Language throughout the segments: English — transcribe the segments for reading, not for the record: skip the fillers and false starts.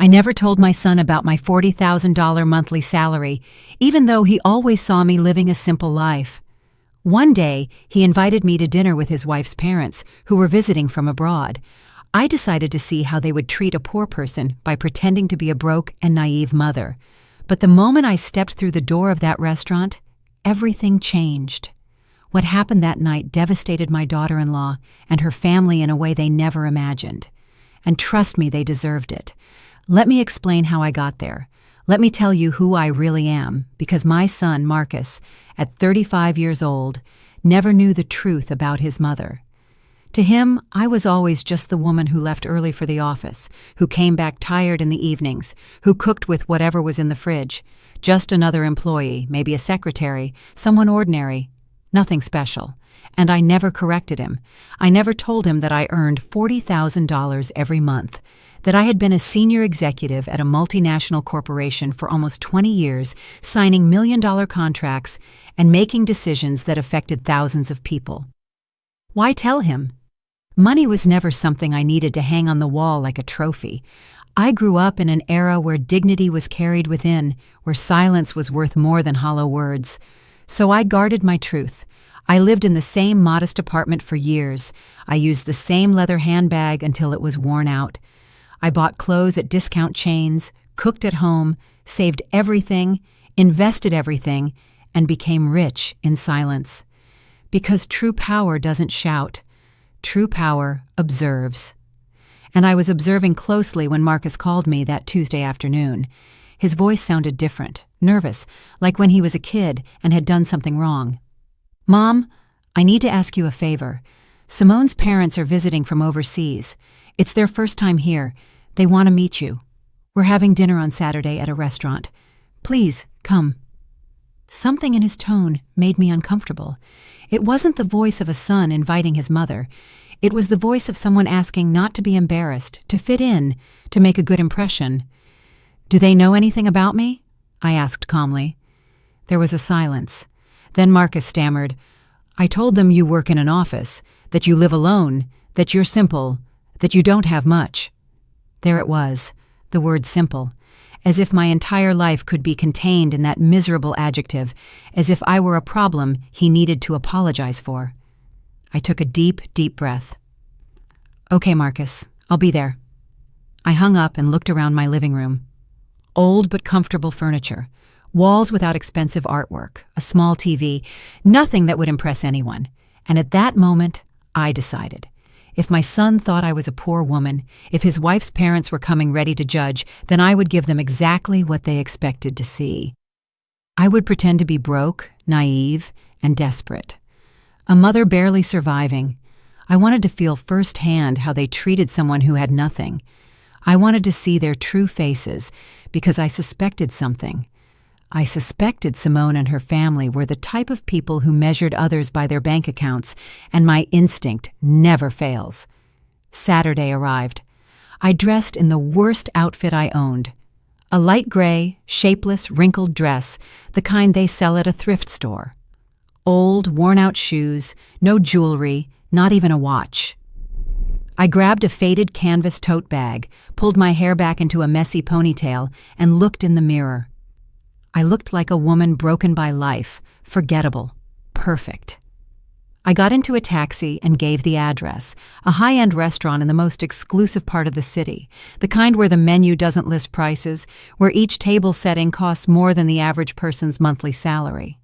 I never told my son about my $40,000 monthly salary, even though he always saw me living a simple life. One day, he invited me to dinner with his wife's parents, who were visiting from abroad. I decided to see how they would treat a poor person by pretending to be a broke and naive mother. But the moment I stepped through the door of that restaurant, everything changed. What happened that night devastated my daughter-in-law and her family in a way they never imagined. And trust me, they deserved it. Let me explain how I got there. Let me tell you who I really am, because my son, Marcus, at 35 years old, never knew the truth about his mother. To him, I was always just the woman who left early for the office, who came back tired in the evenings, who cooked with whatever was in the fridge. Just another employee, maybe a secretary, someone ordinary, nothing special. And I never corrected him. I never told him that I earned $40,000 every month, that I had been a senior executive at a multinational corporation for almost 20 years, signing million-dollar contracts and making decisions that affected thousands of people. Why tell him? Money was never something I needed to hang on the wall like a trophy. I grew up in an era where dignity was carried within, where silence was worth more than hollow words. So I guarded my truth. I lived in the same modest apartment for years. I used the same leather handbag until it was worn out. I bought clothes at discount chains, cooked at home, saved everything, invested everything, and became rich in silence. Because true power doesn't shout. True power observes. And I was observing closely when Marcus called me that Tuesday afternoon. His voice sounded different, nervous, like when he was a kid and had done something wrong. "Mom, I need to ask you a favor. Simone's parents are visiting from overseas. It's their first time here. They want to meet you. We're having dinner on Saturday at a restaurant. Please, come." Something in his tone made me uncomfortable. It wasn't the voice of a son inviting his mother. It was the voice of someone asking not to be embarrassed, to fit in, to make a good impression. "Do they know anything about me?" I asked calmly. There was a silence. Then Marcus stammered, "I told them you work in an office, that you live alone, that you're simple, that you don't have much." There it was, the word simple, as if my entire life could be contained in that miserable adjective, as if I were a problem he needed to apologize for. I took a deep, deep breath. "Okay, Marcus, I'll be there." I hung up and looked around my living room. Old but comfortable furniture, walls without expensive artwork, a small TV, nothing that would impress anyone. And at that moment, I decided. If my son thought I was a poor woman, if his wife's parents were coming ready to judge, then I would give them exactly what they expected to see. I would pretend to be broke, naive, and desperate. A mother barely surviving. I wanted to feel firsthand how they treated someone who had nothing. I wanted to see their true faces because I suspected something. I suspected Simone and her family were the type of people who measured others by their bank accounts, and my instinct never fails. Saturday arrived. I dressed in the worst outfit I owned. A light gray, shapeless, wrinkled dress, the kind they sell at a thrift store. Old, worn-out shoes, no jewelry, not even a watch. I grabbed a faded canvas tote bag, pulled my hair back into a messy ponytail, and looked in the mirror. I looked like a woman broken by life, forgettable, perfect. I got into a taxi and gave the address, a high-end restaurant in the most exclusive part of the city, the kind where the menu doesn't list prices, where each table setting costs more than the average person's monthly salary.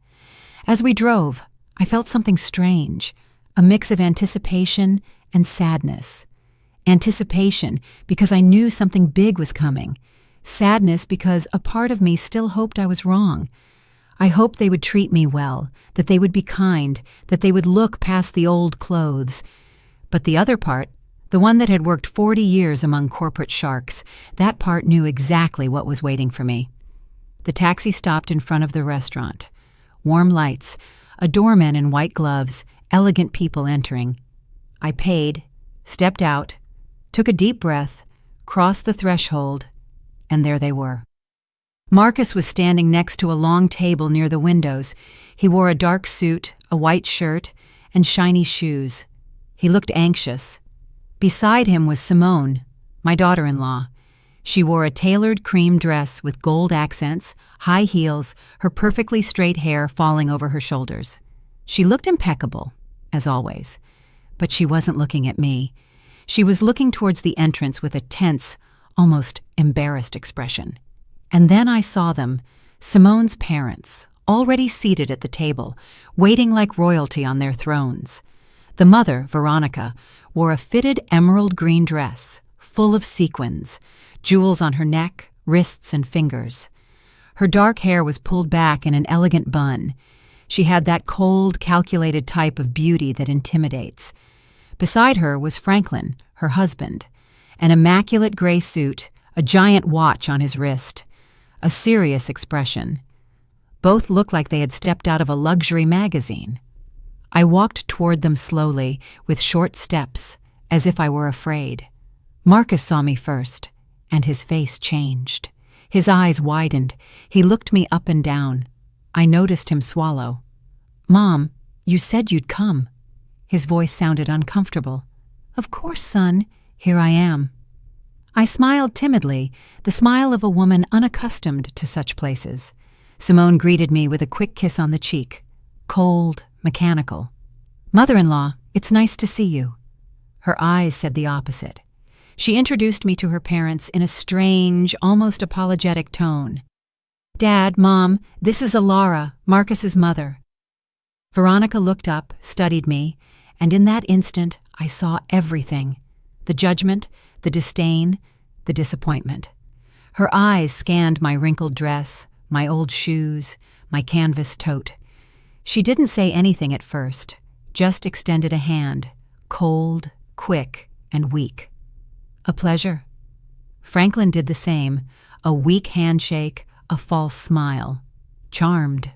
As we drove, I felt something strange, a mix of anticipation and sadness. Anticipation because I knew something big was coming. Sadness because a part of me still hoped I was wrong. I hoped they would treat me well, that they would be kind, that they would look past the old clothes. But the other part, the one that had worked 40 years among corporate sharks, that part knew exactly what was waiting for me. The taxi stopped in front of the restaurant. Warm lights, a doorman in white gloves, elegant people entering. I paid, stepped out, took a deep breath, crossed the threshold, and there they were. Marcus was standing next to a long table near the windows. He wore a dark suit, a white shirt, and shiny shoes. He looked anxious. Beside him was Simone, my daughter-in-law. She wore a tailored cream dress with gold accents, high heels, her perfectly straight hair falling over her shoulders. She looked impeccable, as always. But she wasn't looking at me. She was looking towards the entrance with a tense, almost embarrassed expression. And then I saw them, Simone's parents, already seated at the table, waiting like royalty on their thrones. The mother, Veronica, wore a fitted emerald green dress, full of sequins, jewels on her neck, wrists, and fingers. Her dark hair was pulled back in an elegant bun. She had that cold, calculated type of beauty that intimidates. Beside her was Franklin, her husband, an immaculate gray suit, a giant watch on his wrist, a serious expression. Both looked like they had stepped out of a luxury magazine. I walked toward them slowly, with short steps, as if I were afraid. Marcus saw me first, and his face changed. His eyes widened. He looked me up and down. I noticed him swallow. "Mom, you said you'd come." His voice sounded uncomfortable. "Of course, son. Here I am." I smiled timidly, the smile of a woman unaccustomed to such places. Simone greeted me with a quick kiss on the cheek. Cold, mechanical. "Mother-in-law, it's nice to see you." Her eyes said the opposite. She introduced me to her parents in a strange, almost apologetic tone. "Dad, Mom, this is Alara, Marcus's mother." Veronica looked up, studied me, and in that instant I saw everything. The judgment, the disdain, the disappointment. Her eyes scanned my wrinkled dress, my old shoes, my canvas tote. She didn't say anything at first, just extended a hand, cold, quick, and weak. "A pleasure." Franklin did the same, a weak handshake, a false smile. Charmed.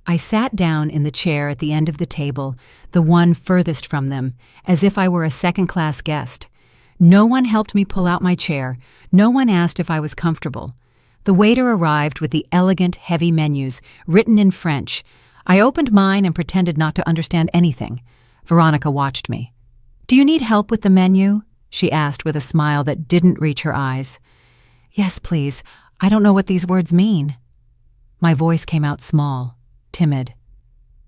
I sat down in the chair at the end of the table, the one furthest from them, as if I were a second-class guest. No one helped me pull out my chair. No one asked if I was comfortable. The waiter arrived with the elegant, heavy menus, written in French. I opened mine and pretended not to understand anything. Veronica watched me. "Do you need help with the menu?" she asked with a smile that didn't reach her eyes. "Yes, please. I don't know what these words mean." My voice came out small, timid.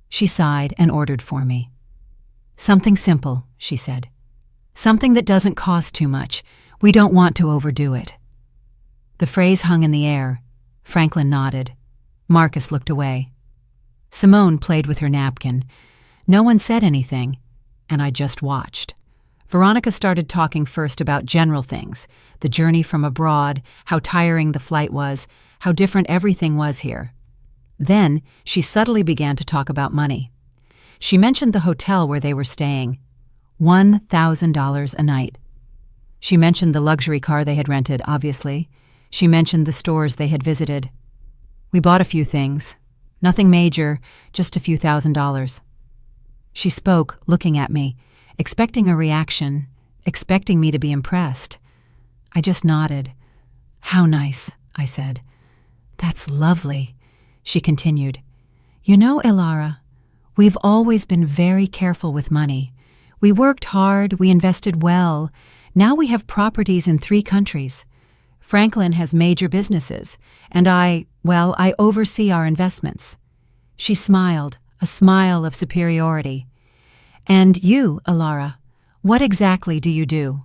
She sighed and ordered for me. "Something simple," she said. "Something that doesn't cost too much. We don't want to overdo it." The phrase hung in the air. Franklin nodded. Marcus looked away. Simone played with her napkin. No one said anything, and I just watched. Veronica started talking first about general things, the journey from abroad, how tiring the flight was, how different everything was here. Then she subtly began to talk about money. She mentioned the hotel where they were staying. $1,000 a night. She mentioned the luxury car they had rented, obviously. She mentioned the stores they had visited. We bought a few things. Nothing major, just a few $1,000s. She spoke, looking at me, expecting a reaction, expecting me to be impressed. I just nodded. "How nice," I said. "That's lovely," she continued. "You know, Alara, we've always been very careful with money. We worked hard, we invested well. Now we have properties in 3 countries. Franklin has major businesses, and I oversee our investments." She smiled, a smile of superiority. "And you, Alara, what exactly do you do?"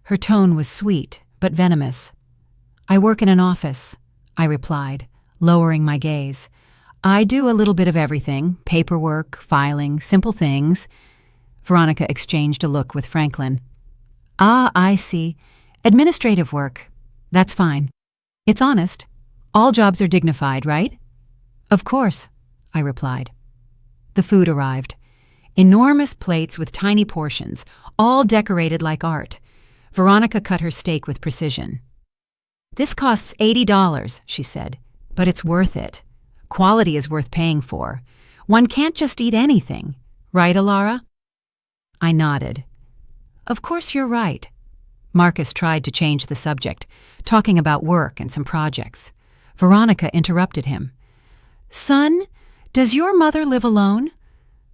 Her tone was sweet, but venomous. "I work in an office," I replied, lowering my gaze. "I do a little bit of everything, paperwork, filing, simple things." Veronica exchanged a look with Franklin. "Ah, I see. Administrative work. That's fine. It's honest. All jobs are dignified, right?" "Of course," I replied. The food arrived. Enormous plates with tiny portions, all decorated like art. Veronica cut her steak with precision. "This costs $80, she said, "but it's worth it. Quality is worth paying for. One can't just eat anything. Right, Alara?" I nodded. "Of course you're right." Marcus tried to change the subject, talking about work and some projects. Veronica interrupted him. "Son, does your mother live alone?"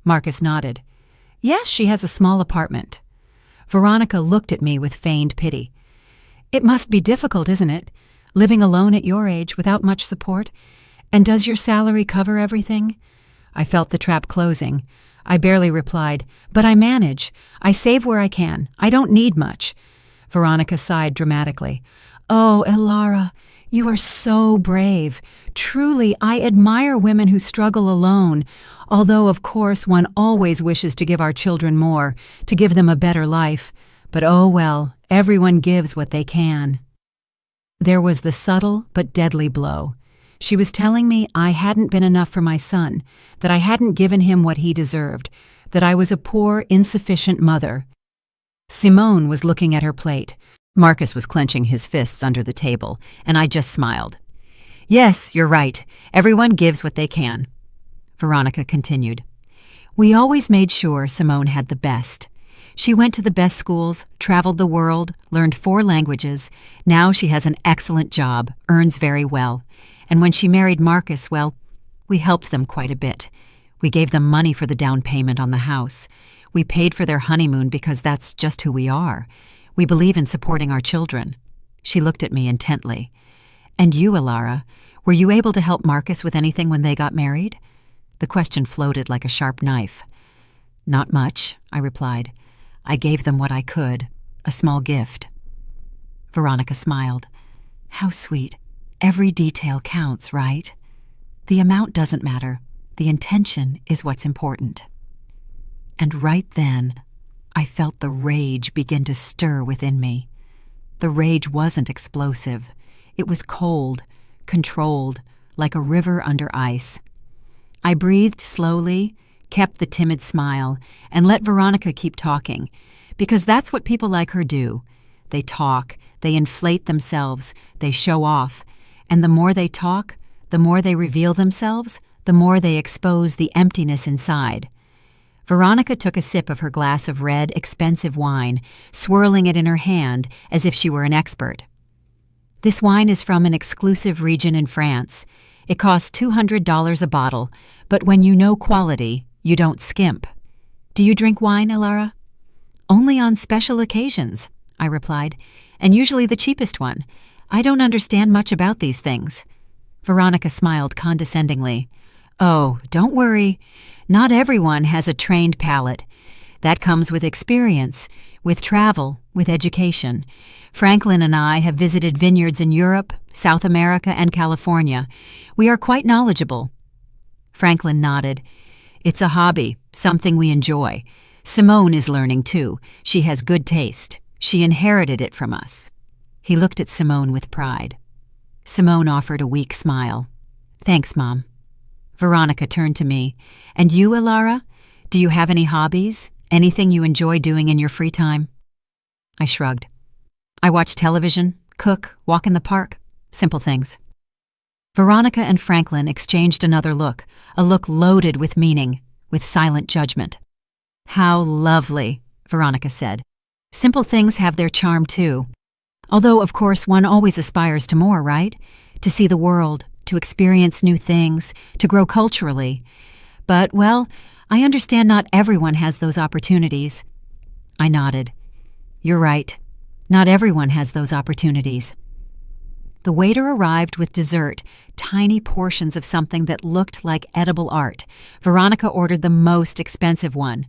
Marcus nodded. "Yes, she has a small apartment." Veronica looked at me with feigned pity. It must be difficult, isn't it? Living alone at your age without much support? And does your salary cover everything? I felt the trap closing. I barely replied, but I manage. I save where I can. I don't need much. Veronica sighed dramatically. Oh, Elara, you are so brave. Truly, I admire women who struggle alone, although, of course, one always wishes to give our children more, to give them a better life. But oh well, everyone gives what they can. There was the subtle but deadly blow. She was telling me I hadn't been enough for my son, that I hadn't given him what he deserved, that I was a poor, insufficient mother. Simone was looking at her plate. Marcus was clenching his fists under the table, and I just smiled. Yes, you're right. Everyone gives what they can. Veronica continued. We always made sure Simone had the best. She went to the best schools, traveled the world, learned 4 languages. Now she has an excellent job, earns very well. And when she married Marcus, well, we helped them quite a bit. We gave them money for the down payment on the house. We paid for their honeymoon because that's just who we are. We believe in supporting our children. She looked at me intently. And you, Elara, were you able to help Marcus with anything when they got married? The question floated like a sharp knife. Not much, I replied. I gave them what I could, a small gift. Veronica smiled. How sweet. Every detail counts, right? The amount doesn't matter. The intention is what's important. And right then, I felt the rage begin to stir within me. The rage wasn't explosive. It was cold, controlled, like a river under ice. I breathed slowly, kept the timid smile, and let Veronica keep talking, because that's what people like her do. They talk, they inflate themselves, they show off, and the more they talk, the more they reveal themselves, the more they expose the emptiness inside. Veronica took a sip of her glass of red, expensive wine, swirling it in her hand as if she were an expert. This wine is from an exclusive region in France. It costs $200 a bottle, but when you know quality, you don't skimp. Do you drink wine, Elara? Only on special occasions, I replied, and usually the cheapest one. I don't understand much about these things. Veronica smiled condescendingly. Oh, don't worry. Not everyone has a trained palate. That comes with experience, with travel, with education. Franklin and I have visited vineyards in Europe, South America, and California. We are quite knowledgeable. Franklin nodded. It's a hobby, something we enjoy. Simone is learning too. She has good taste. She inherited it from us. He looked at Simone with pride. Simone offered a weak smile. Thanks, Mom. Veronica turned to me. And you, Elara? Do you have any hobbies? Anything you enjoy doing in your free time? I shrugged. I watch television, cook, walk in the park. Simple things. Veronica and Franklin exchanged another look, a look loaded with meaning, with silent judgment. How lovely, Veronica said. Simple things have their charm too. Although, of course, one always aspires to more, right? To see the world, to experience new things, to grow culturally. But, well, I understand not everyone has those opportunities. I nodded. You're right. Not everyone has those opportunities. The waiter arrived with dessert, tiny portions of something that looked like edible art. Veronica ordered the most expensive one.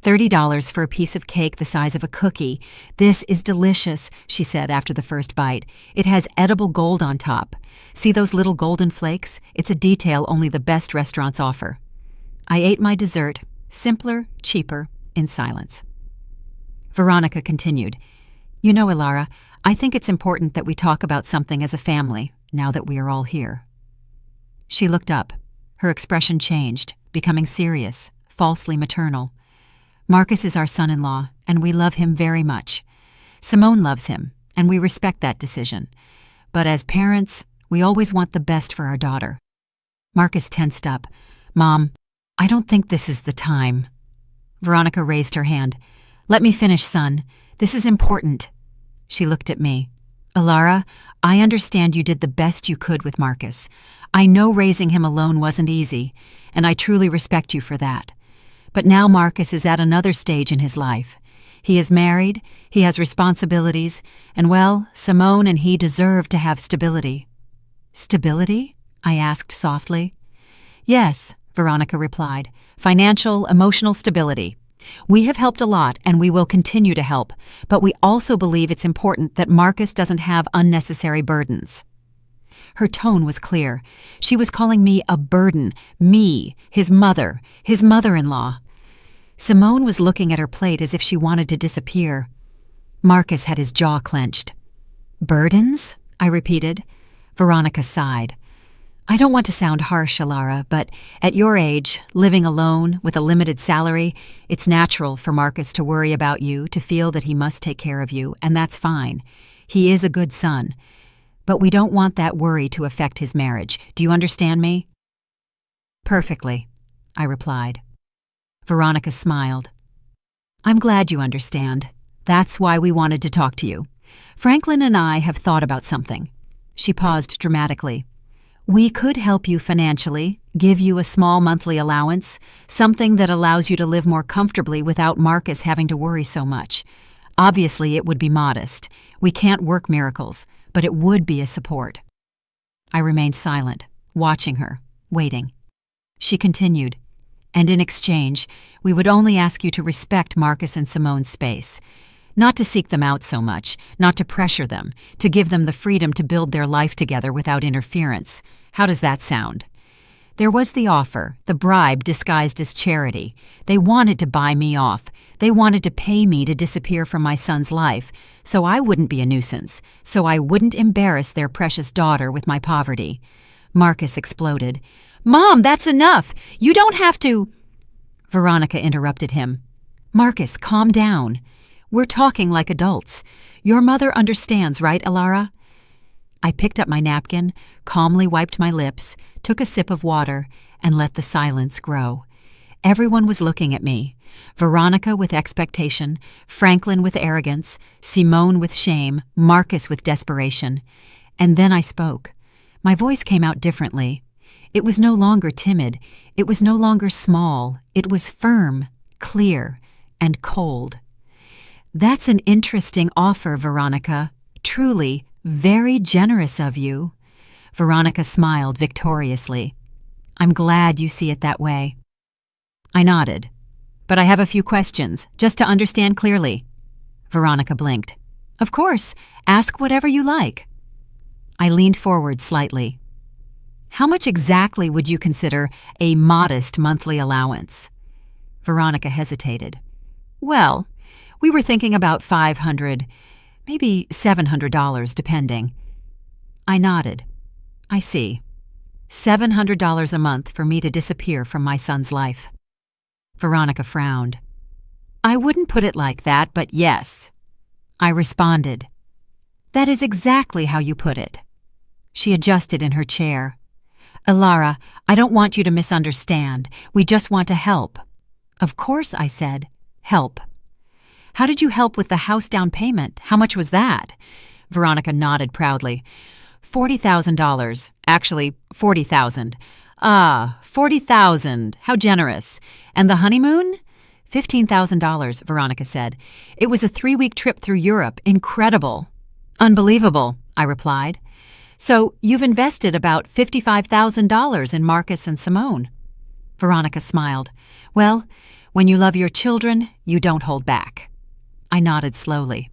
$30 for a piece of cake the size of a cookie. This is delicious, she said after the first bite. It has edible gold on top. See those little golden flakes? It's a detail only the best restaurants offer. I ate my dessert, simpler, cheaper, in silence. Veronica continued. You know, Elara, I think it's important that we talk about something as a family, now that we are all here. She looked up. Her expression changed, becoming serious, falsely maternal. Marcus is our son-in-law, and we love him very much. Simone loves him, and we respect that decision. But as parents, we always want the best for our daughter. Marcus tensed up. Mom, I don't think this is the time. Veronica raised her hand. Let me finish, son. This is important. She looked at me. Elara, I understand you did the best you could with Marcus. I know raising him alone wasn't easy, and I truly respect you for that. But now Marcus is at another stage in his life. He is married, he has responsibilities, and well, Simone and he deserve to have stability. Stability? I asked softly. Yes, Veronica replied. Financial, emotional stability. We have helped a lot and we will continue to help, but we also believe it's important that Marcus doesn't have unnecessary burdens. Her tone was clear. She was calling me a burden, me, his mother-in-law. Simone was looking at her plate as if she wanted to disappear. Marcus had his jaw clenched. Burdens? I repeated. Veronica sighed. I don't want to sound harsh, Alara, but at your age, living alone with a limited salary, it's natural for Marcus to worry about you, to feel that he must take care of you, and that's fine. He is a good son. But we don't want that worry to affect his marriage. Do you understand me? Perfectly, I replied. Veronica smiled. I'm glad you understand. That's why we wanted to talk to you. Franklin and I have thought about something. She paused dramatically. We could help you financially, give you a small monthly allowance, something that allows you to live more comfortably without Marcus having to worry so much. Obviously, it would be modest. We can't work miracles, but it would be a support. I remained silent, watching her, waiting. She continued, and in exchange, we would only ask you to respect Marcus and Simone's space. Not to seek them out so much, not to pressure them, to give them the freedom to build their life together without interference. How does that sound? There was the offer, the bribe disguised as charity. They wanted to buy me off. They wanted to pay me to disappear from my son's life, so I wouldn't be a nuisance, so I wouldn't embarrass their precious daughter with my poverty. Marcus exploded. Mom, that's enough! You don't have to… Veronica interrupted him. Marcus, calm down. We're talking like adults. Your mother understands, right, Alara? I picked up my napkin, calmly wiped my lips, took a sip of water, and let the silence grow. Everyone was looking at me. Veronica with expectation, Franklin with arrogance, Simone with shame, Marcus with desperation. And then I spoke. My voice came out differently. It was no longer timid. It was no longer small. It was firm, clear, and cold. That's an interesting offer, Veronica. Truly, very generous of you. Veronica smiled victoriously. I'm glad you see it that way. I nodded. But I have a few questions, just to understand clearly. Veronica blinked. Of course, ask whatever you like. I leaned forward slightly. How much exactly would you consider a modest monthly allowance? Veronica hesitated. Well, we were thinking about $500, maybe $700, depending. I nodded. I see. $700 a month for me to disappear from my son's life. Veronica frowned. I wouldn't put it like that, but yes. I responded. That is exactly how you put it. She adjusted in her chair. Alara, I don't want you to misunderstand. We just want to help. Of course, I said. Help. How did you help with the house down payment? How much was that? Veronica nodded proudly. $40,000. Actually, $40,000. Ah, $40,000. How generous. And the honeymoon? $15,000, Veronica said. It was a 3-week trip through Europe. Incredible. Unbelievable, I replied. So you've invested about $55,000 in Marcus and Simone. Veronica smiled. Well, when you love your children, you don't hold back. I nodded slowly.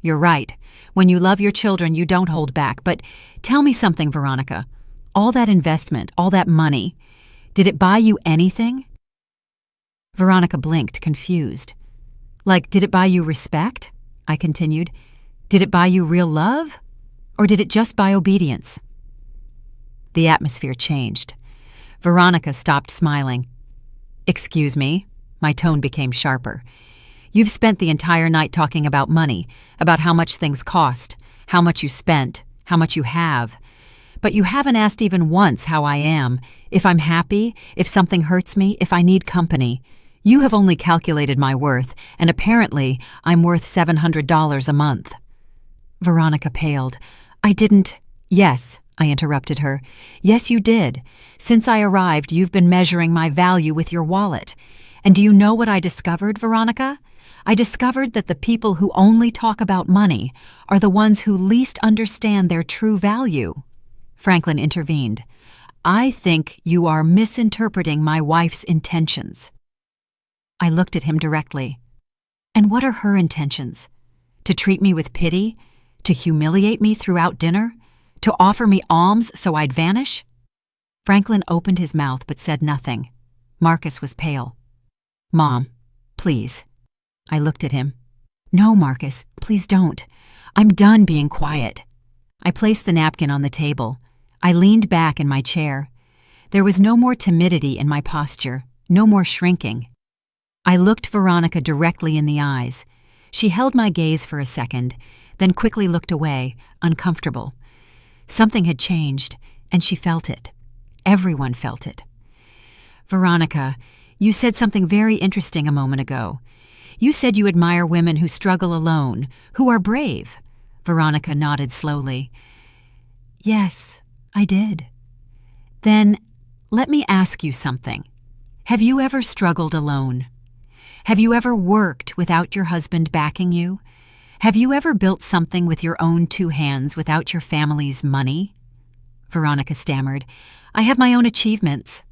You're right. When you love your children, you don't hold back. But tell me something, Veronica. All that investment, all that money, did it buy you anything? Veronica blinked, confused. Like, did it buy you respect? I continued. Did it buy you real love? Or did it just buy obedience? The atmosphere changed. Veronica stopped smiling. Excuse me. My tone became sharper. You've spent the entire night talking about money, about how much things cost, how much you spent, how much you have. But you haven't asked even once how I am, if I'm happy, if something hurts me, if I need company. You have only calculated my worth, and apparently I'm worth $700 a month. Veronica paled. I didn't… Yes, I interrupted her. Yes, you did. Since I arrived, you've been measuring my value with your wallet. And do you know what I discovered, Veronica? I discovered that the people who only talk about money are the ones who least understand their true value. Franklin intervened. I think you are misinterpreting my wife's intentions. I looked at him directly. And what are her intentions? To treat me with pity? To humiliate me throughout dinner? To offer me alms so I'd vanish? Franklin opened his mouth but said nothing. Marcus was pale. Mom, please. I looked at him. No, Marcus, please don't. I'm done being quiet. I placed the napkin on the table. I leaned back in my chair. There was no more timidity in my posture, no more shrinking. I looked Veronica directly in the eyes. She held my gaze for a second, then quickly looked away, uncomfortable. Something had changed, and she felt it. Everyone felt it. Veronica, you said something very interesting a moment ago. You said you admire women who struggle alone, who are brave. Veronica nodded slowly. Yes, I did. Then, let me ask you something. Have you ever struggled alone? Have you ever worked without your husband backing you? Have you ever built something with your own 2 hands without your family's money? Veronica stammered. I have my own achievements.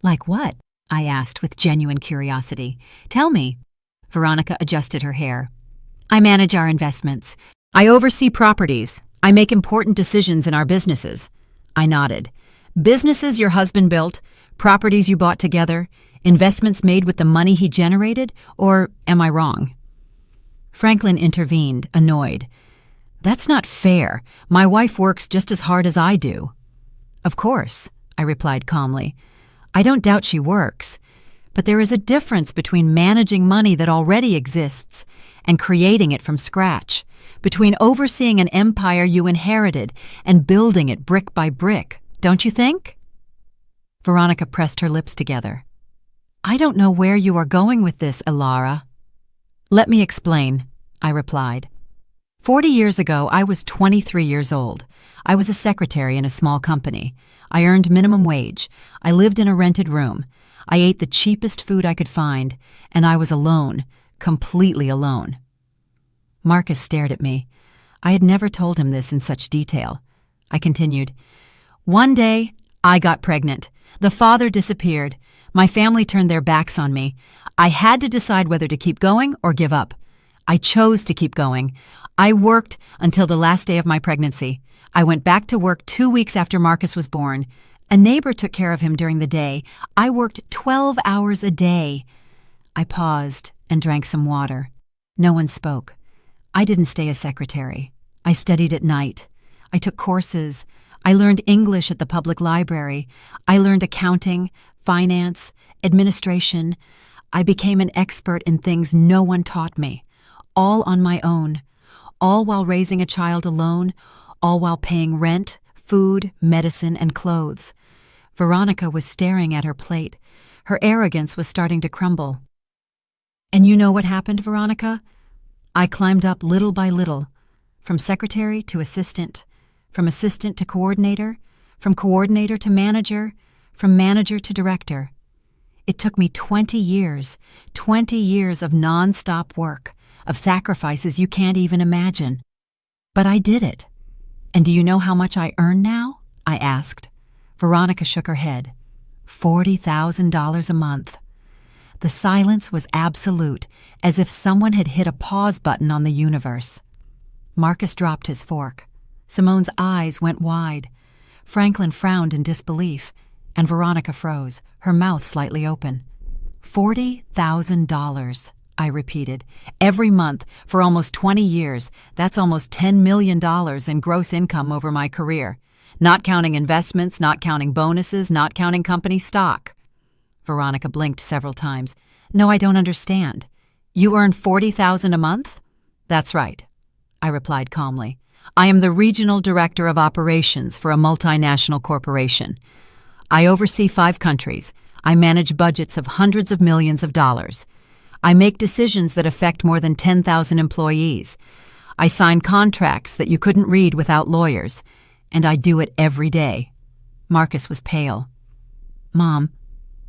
Like what? I asked with genuine curiosity. Tell me. Veronica adjusted her hair. I manage our investments. I oversee properties. I make important decisions in our businesses. I nodded. Businesses your husband built, properties you bought together, investments made with the money he generated, or am I wrong? Franklin intervened, annoyed. That's not fair. My wife works just as hard as I do. Of course, I replied calmly. I don't doubt she works, but there is a difference between managing money that already exists and creating it from scratch, between overseeing an empire you inherited and building it brick by brick, don't you think? Veronica pressed her lips together. I don't know where you are going with this, Ilara. Let me explain, I replied. 40 years ago, I was 23 years old. I was a secretary in a small company. I earned minimum wage. I lived in a rented room. I ate the cheapest food I could find, and I was alone, completely alone. Marcus stared at me. I had never told him this in such detail. I continued. One day, I got pregnant. The father disappeared. My family turned their backs on me. I had to decide whether to keep going or give up. I chose to keep going. I worked until the last day of my pregnancy. I went back to work 2 weeks after Marcus was born. A neighbor took care of him during the day. I worked 12 hours a day. I paused and drank some water. No one spoke. I didn't stay a secretary. I studied at night. I took courses. I learned English at the public library. I learned accounting, finance, administration. I became an expert in things no one taught me, all on my own, all while raising a child alone, all while paying rent, food, medicine, and clothes. Veronica was staring at her plate. Her arrogance was starting to crumble. And you know what happened, Veronica? I climbed up little by little, from secretary to assistant, from assistant to coordinator, from coordinator to manager, from manager to director. It took me 20 years of non-stop work, of sacrifices you can't even imagine. But I did it. And do you know how much I earn now? I asked. Veronica shook her head. $40,000 a month. The silence was absolute, as if someone had hit a pause button on the universe. Marcus dropped his fork. Simone's eyes went wide. Franklin frowned in disbelief, and Veronica froze, her mouth slightly open. $40,000, I repeated. Every month, for almost 20 years, that's almost $10 million in gross income over my career. Not counting investments, not counting bonuses, not counting company stock. Veronica blinked several times. No, I don't understand. You earn $40,000 a month? That's right, I replied calmly. I am the regional director of operations for a multinational corporation. I oversee 5 countries. I manage budgets of hundreds of millions of dollars. I make decisions that affect more than 10,000 employees. I sign contracts that you couldn't read without lawyers, and I do it every day. Marcus was pale. Mom,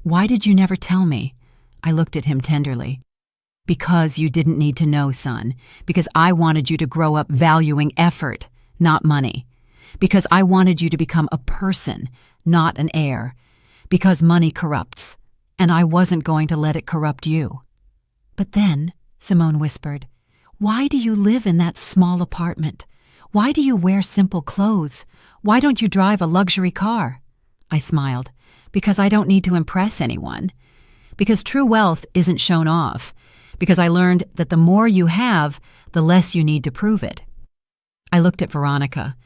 why did you never tell me? I looked at him tenderly. Because you didn't need to know, son. Because I wanted you to grow up valuing effort, not money. Because I wanted you to become a person, not an heir. Because money corrupts, and I wasn't going to let it corrupt you. But then, Simone whispered, why do you live in that small apartment? Why do you wear simple clothes? Why don't you drive a luxury car? I smiled. Because I don't need to impress anyone. Because true wealth isn't shown off. Because I learned that the more you have, the less you need to prove it. I looked at Veronica.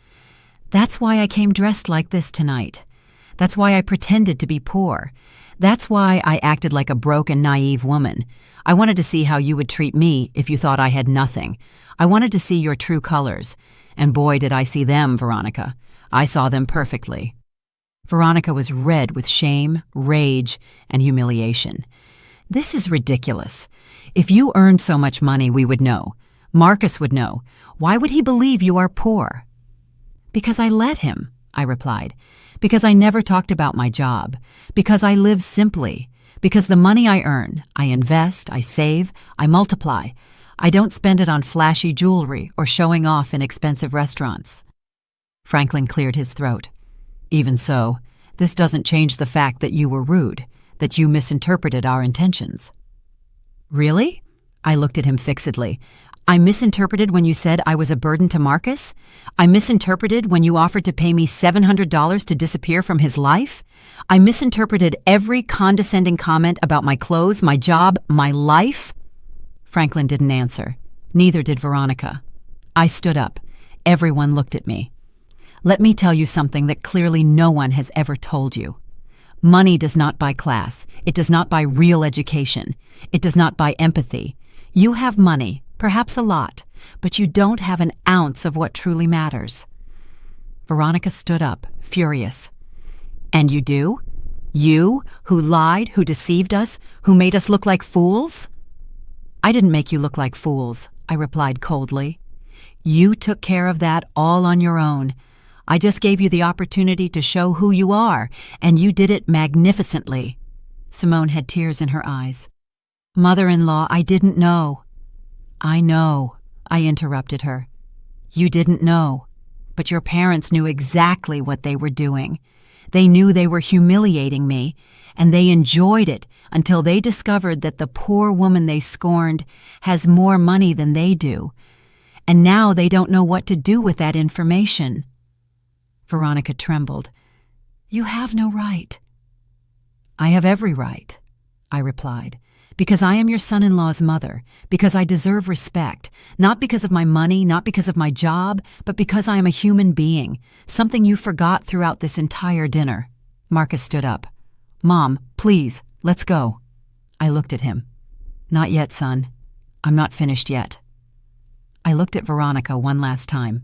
That's why I came dressed like this tonight. That's why I pretended to be poor. That's why I acted like a broken, naive woman. I wanted to see how you would treat me if you thought I had nothing. I wanted to see your true colors. And boy, did I see them, Veronica. I saw them perfectly. Veronica was red with shame, rage, and humiliation. This is ridiculous. If you earned so much money, we would know. Marcus would know. Why would he believe you are poor? Because I let him, I replied. Because I never talked about my job. Because I live simply. Because the money I earn, I invest, I save, I multiply. I don't spend it on flashy jewelry or showing off in expensive restaurants. Franklin cleared his throat. Even so, this doesn't change the fact that you were rude, that you misinterpreted our intentions. Really? I looked at him fixedly. I misinterpreted when you said I was a burden to Marcus? I misinterpreted when you offered to pay me $700 to disappear from his life? I misinterpreted every condescending comment about my clothes, my job, my life? Franklin didn't answer. Neither did Veronica. I stood up. Everyone looked at me. Let me tell you something that clearly no one has ever told you. Money does not buy class. It does not buy real education. It does not buy empathy. You have money, perhaps a lot, but you don't have an ounce of what truly matters. Veronica stood up, furious. And you do? You, who lied, who deceived us, who made us look like fools? I didn't make you look like fools, I replied coldly. You took care of that all on your own. I just gave you the opportunity to show who you are, and you did it magnificently. Simone had tears in her eyes. Mother-in-law, I didn't know. I know, I interrupted her. You didn't know, but your parents knew exactly what they were doing. They knew they were humiliating me, and they enjoyed it until they discovered that the poor woman they scorned has more money than they do. And now they don't know what to do with that information. Veronica trembled. You have no right. I have every right, I replied, because I am your son-in-law's mother, because I deserve respect, not because of my money, not because of my job, but because I am a human being, something you forgot throughout this entire dinner. Marcus stood up. Mom, please, let's go. I looked at him. Not yet, son. I'm not finished yet. I looked at Veronica one last time.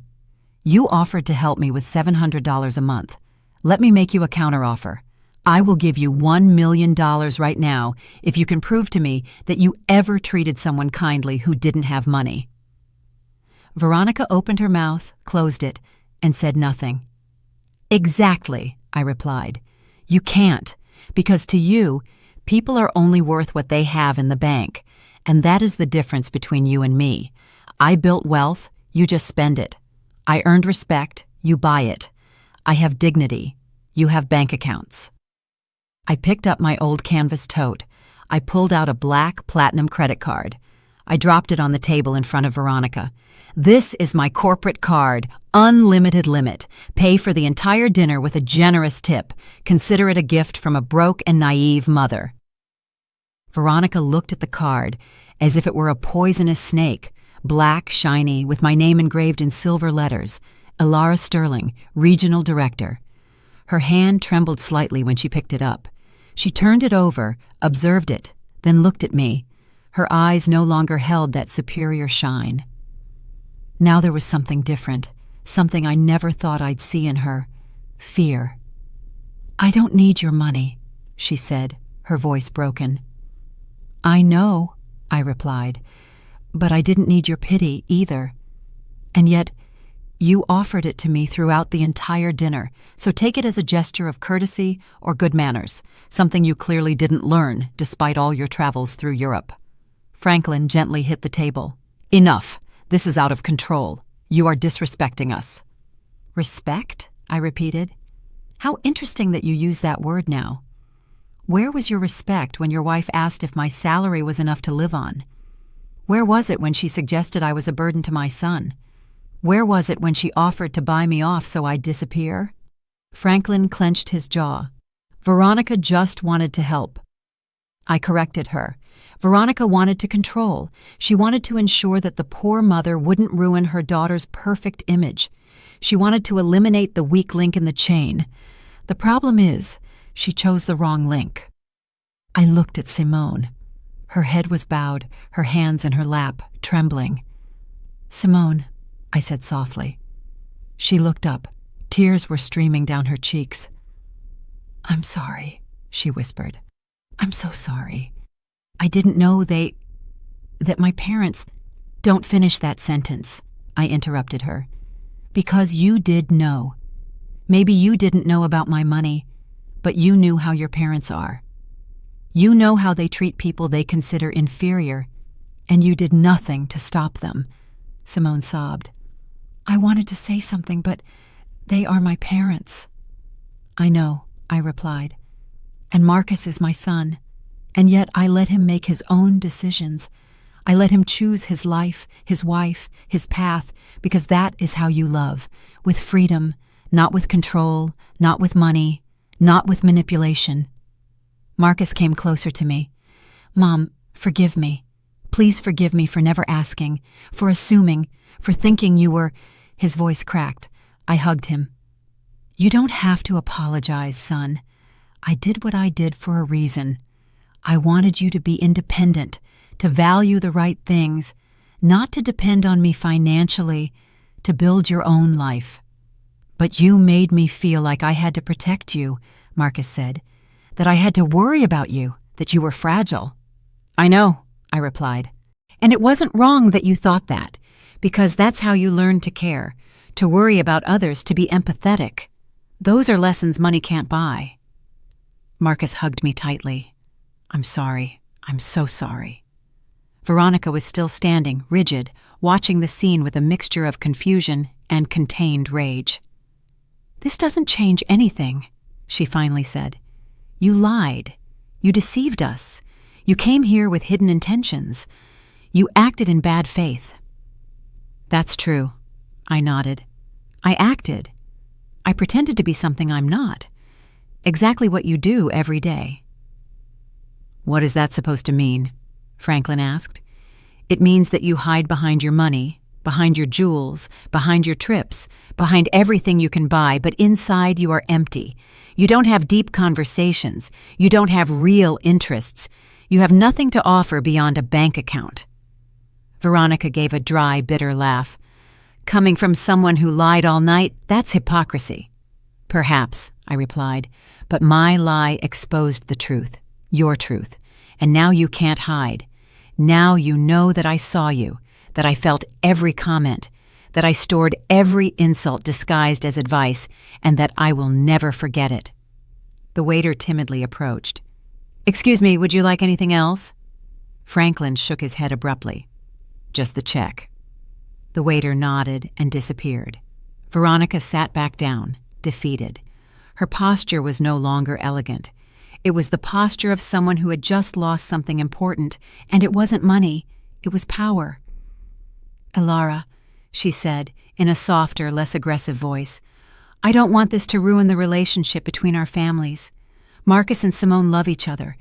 You offered to help me with $700 a month. Let me make you a counteroffer. I will give you $1 million right now if you can prove to me that you ever treated someone kindly who didn't have money. Veronica opened her mouth, closed it, and said nothing. Exactly, I replied. You can't, because to you, people are only worth what they have in the bank, and that is the difference between you and me. I built wealth, you just spend it. I earned respect, you buy it. I have dignity, you have bank accounts. I picked up my old canvas tote. I pulled out a black platinum credit card. I dropped it on the table in front of Veronica. This is my corporate card, unlimited limit. Pay for the entire dinner with a generous tip. Consider it a gift from a broke and naive mother. Veronica looked at the card as if it were a poisonous snake, black, shiny, with my name engraved in silver letters, Elara Sterling, Regional Director. Her hand trembled slightly when she picked it up. She turned it over, observed it, then looked at me. Her eyes no longer held that superior shine. Now there was something different, something I never thought I'd see in her. Fear. I don't need your money, she said, her voice broken. I know, I replied, but I didn't need your pity either. And yet, you offered it to me throughout the entire dinner, so take it as a gesture of courtesy or good manners, something you clearly didn't learn despite all your travels through Europe. Franklin gently hit the table. "Enough. This is out of control. You are disrespecting us." "Respect?" I repeated. "How interesting that you use that word now. Where was your respect when your wife asked if my salary was enough to live on? Where was it when she suggested I was a burden to my son? Where was it when she offered to buy me off so I'd disappear?" Franklin clenched his jaw. "Veronica just wanted to help." I corrected her. Veronica wanted to control. She wanted to ensure that the poor mother wouldn't ruin her daughter's perfect image. She wanted to eliminate the weak link in the chain. The problem is, she chose the wrong link. I looked at Simone. Her head was bowed, her hands in her lap, trembling. "Simone," I said softly. She looked up. Tears were streaming down her cheeks. "I'm sorry," she whispered. "I'm so sorry. I didn't know that my parents—" "Don't finish that sentence," I interrupted her. "Because you did know. Maybe you didn't know about my money, but you knew how your parents are. You know how they treat people they consider inferior, and you did nothing to stop them." Simone sobbed. "I wanted to say something, but they are my parents." "I know," I replied. "And Marcus is my son. And yet I let him make his own decisions. I let him choose his life, his wife, his path, because that is how you love, with freedom, not with control, not with money, not with manipulation." Marcus came closer to me. "Mom, forgive me. Please forgive me for never asking, for assuming, for thinking you were—" His voice cracked. I hugged him. "You don't have to apologize, son. I did what I did for a reason. I wanted you to be independent, to value the right things, not to depend on me financially, to build your own life. But you made me feel like I had to protect you," Marcus said, "that I had to worry about you, that you were fragile." "I know," I replied. "And it wasn't wrong that you thought that, because that's how you learn to care, to worry about others, to be empathetic. Those are lessons money can't buy." Marcus hugged me tightly. "I'm sorry. I'm so sorry." Veronica was still standing, rigid, watching the scene with a mixture of confusion and contained rage. "This doesn't change anything," she finally said. "You lied. You deceived us. You came here with hidden intentions. You acted in bad faith." "That's true," I nodded. "I acted. I pretended to be something I'm not. Exactly what you do every day." "What is that supposed to mean?" Franklin asked. "It means that you hide behind your money, behind your jewels, behind your trips, behind everything you can buy, but inside you are empty. You don't have deep conversations. You don't have real interests. You have nothing to offer beyond a bank account." Veronica gave a dry, bitter laugh. "Coming from someone who lied all night, that's hypocrisy." "Perhaps," I replied, "but my lie exposed the truth. Your truth, and now you can't hide. Now you know that I saw you, that I felt every comment, that I stored every insult disguised as advice, and that I will never forget it." The waiter timidly approached. "Excuse me, would you like anything else?" Franklin shook his head abruptly. "Just the check." The waiter nodded and disappeared. Veronica sat back down, defeated. Her posture was no longer elegant. It was the posture of someone who had just lost something important, and it wasn't money, it was power. "Elara," she said, in a softer, less aggressive voice, "I don't want this to ruin the relationship between our families. Marcus and Simone love each other.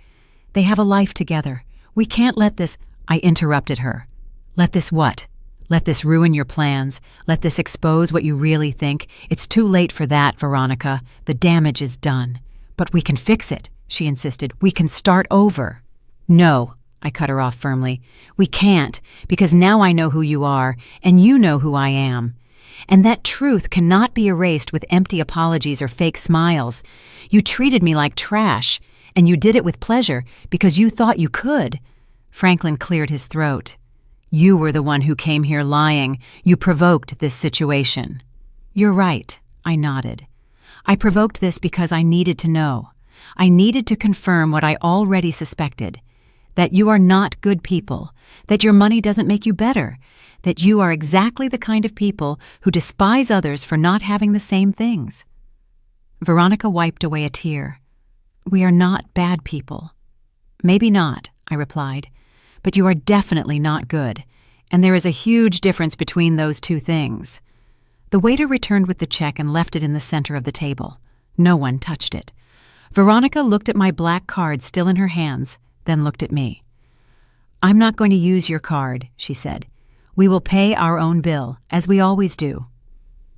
They have a life together. We can't let this—" I interrupted her. "Let this what? Let this ruin your plans? Let this expose what you really think? It's too late for that, Veronica. The damage is done. But we can fix it," she insisted. "We can start over." "No," I cut her off firmly. "We can't, because now I know who you are, and you know who I am. And that truth cannot be erased with empty apologies or fake smiles. You treated me like trash, and you did it with pleasure because you thought you could." Franklin cleared his throat. "You were the one who came here lying. You provoked this situation." "You're right," I nodded. "I provoked this because I needed to know. I needed to confirm what I already suspected, that you are not good people, that your money doesn't make you better, that you are exactly the kind of people who despise others for not having the same things. Veronica wiped away a tear. We are not bad people. Maybe not, I replied, but you are definitely not good, and there is a huge difference between those two things. The waiter returned with the check and left it in the center of the table. No one touched it. Veronica looked at my black card still in her hands, then looked at me. I'm not going to use your card, she said. We will pay our own bill, as we always do.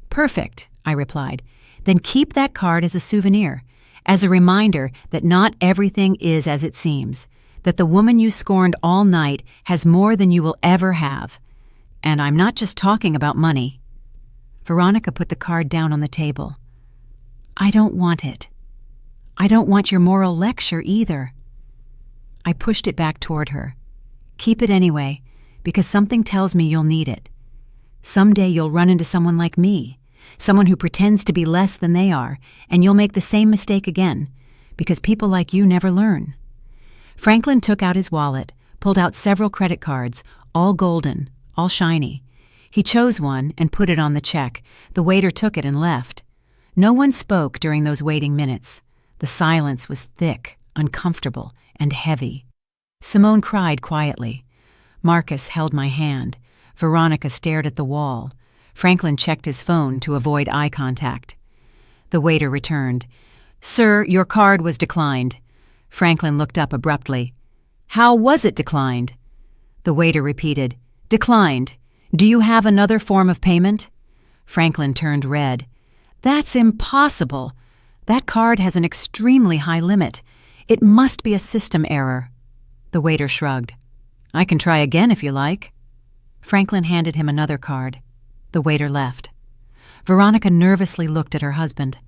Perfect, I replied. Then keep that card as a souvenir, as a reminder that not everything is as it seems, that the woman you scorned all night has more than you will ever have. And I'm not just talking about money. Veronica put the card down on the table. I don't want it. I don't want your moral lecture either. I pushed it back toward her. Keep it anyway, because something tells me you'll need it. Someday you'll run into someone like me, someone who pretends to be less than they are, and you'll make the same mistake again, because people like you never learn. Franklin took out his wallet, pulled out several credit cards, all golden, all shiny. He chose one and put it on the check. The waiter took it and left. No one spoke during those waiting minutes. The silence was thick, uncomfortable, and heavy. Simone cried quietly. Marcus held my hand. Veronica stared at the wall. Franklin checked his phone to avoid eye contact. The waiter returned. Sir, your card was declined. Franklin looked up abruptly. How was it declined? The waiter repeated. Declined. Do you have another form of payment? Franklin turned red. That's impossible. That card has an extremely high limit. It must be a system error. The waiter shrugged. I can try again if you like. Franklin handed him another card. The waiter left. Veronica nervously looked at her husband.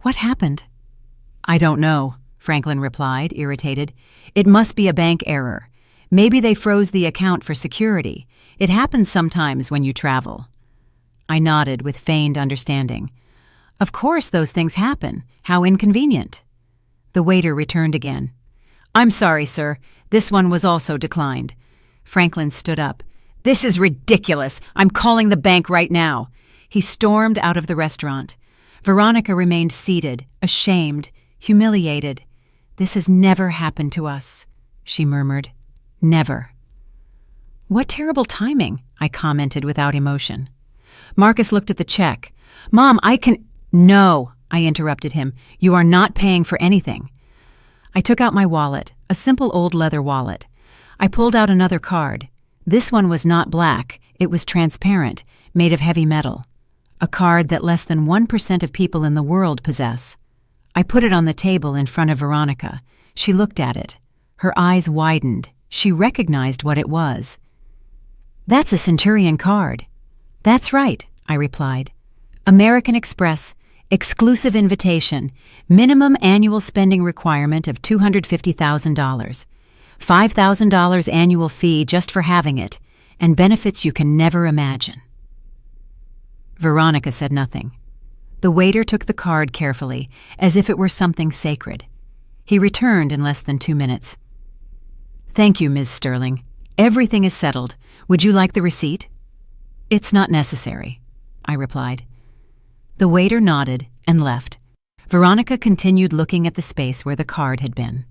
What happened? I don't know, Franklin replied, irritated. It must be a bank error. Maybe they froze the account for security. It happens sometimes when you travel. I nodded with feigned understanding. Of course those things happen. How inconvenient. The waiter returned again. I'm sorry, sir. This one was also declined. Franklin stood up. This is ridiculous. I'm calling the bank right now. He stormed out of the restaurant. Veronica remained seated, ashamed, humiliated. This has never happened to us, she murmured. Never. What terrible timing, I commented without emotion. Marcus looked at the check. Mom, I can— No, I interrupted him. You are not paying for anything. I took out my wallet, a simple old leather wallet. I pulled out another card. This one was not black. It was transparent, made of heavy metal. A card that less than 1% of people in the world possess. I put it on the table in front of Veronica. She looked at it. Her eyes widened. She recognized what it was. That's a Centurion card. That's right, I replied. American Express, exclusive invitation, minimum annual spending requirement of $250,000, $5,000 annual fee just for having it, and benefits you can never imagine. Veronica said nothing. The waiter took the card carefully, as if it were something sacred. He returned in less than 2 minutes. Thank you, Ms. Sterling. Everything is settled. Would you like the receipt? It's not necessary, I replied. The waiter nodded and left. Veronica continued looking at the space where the card had been.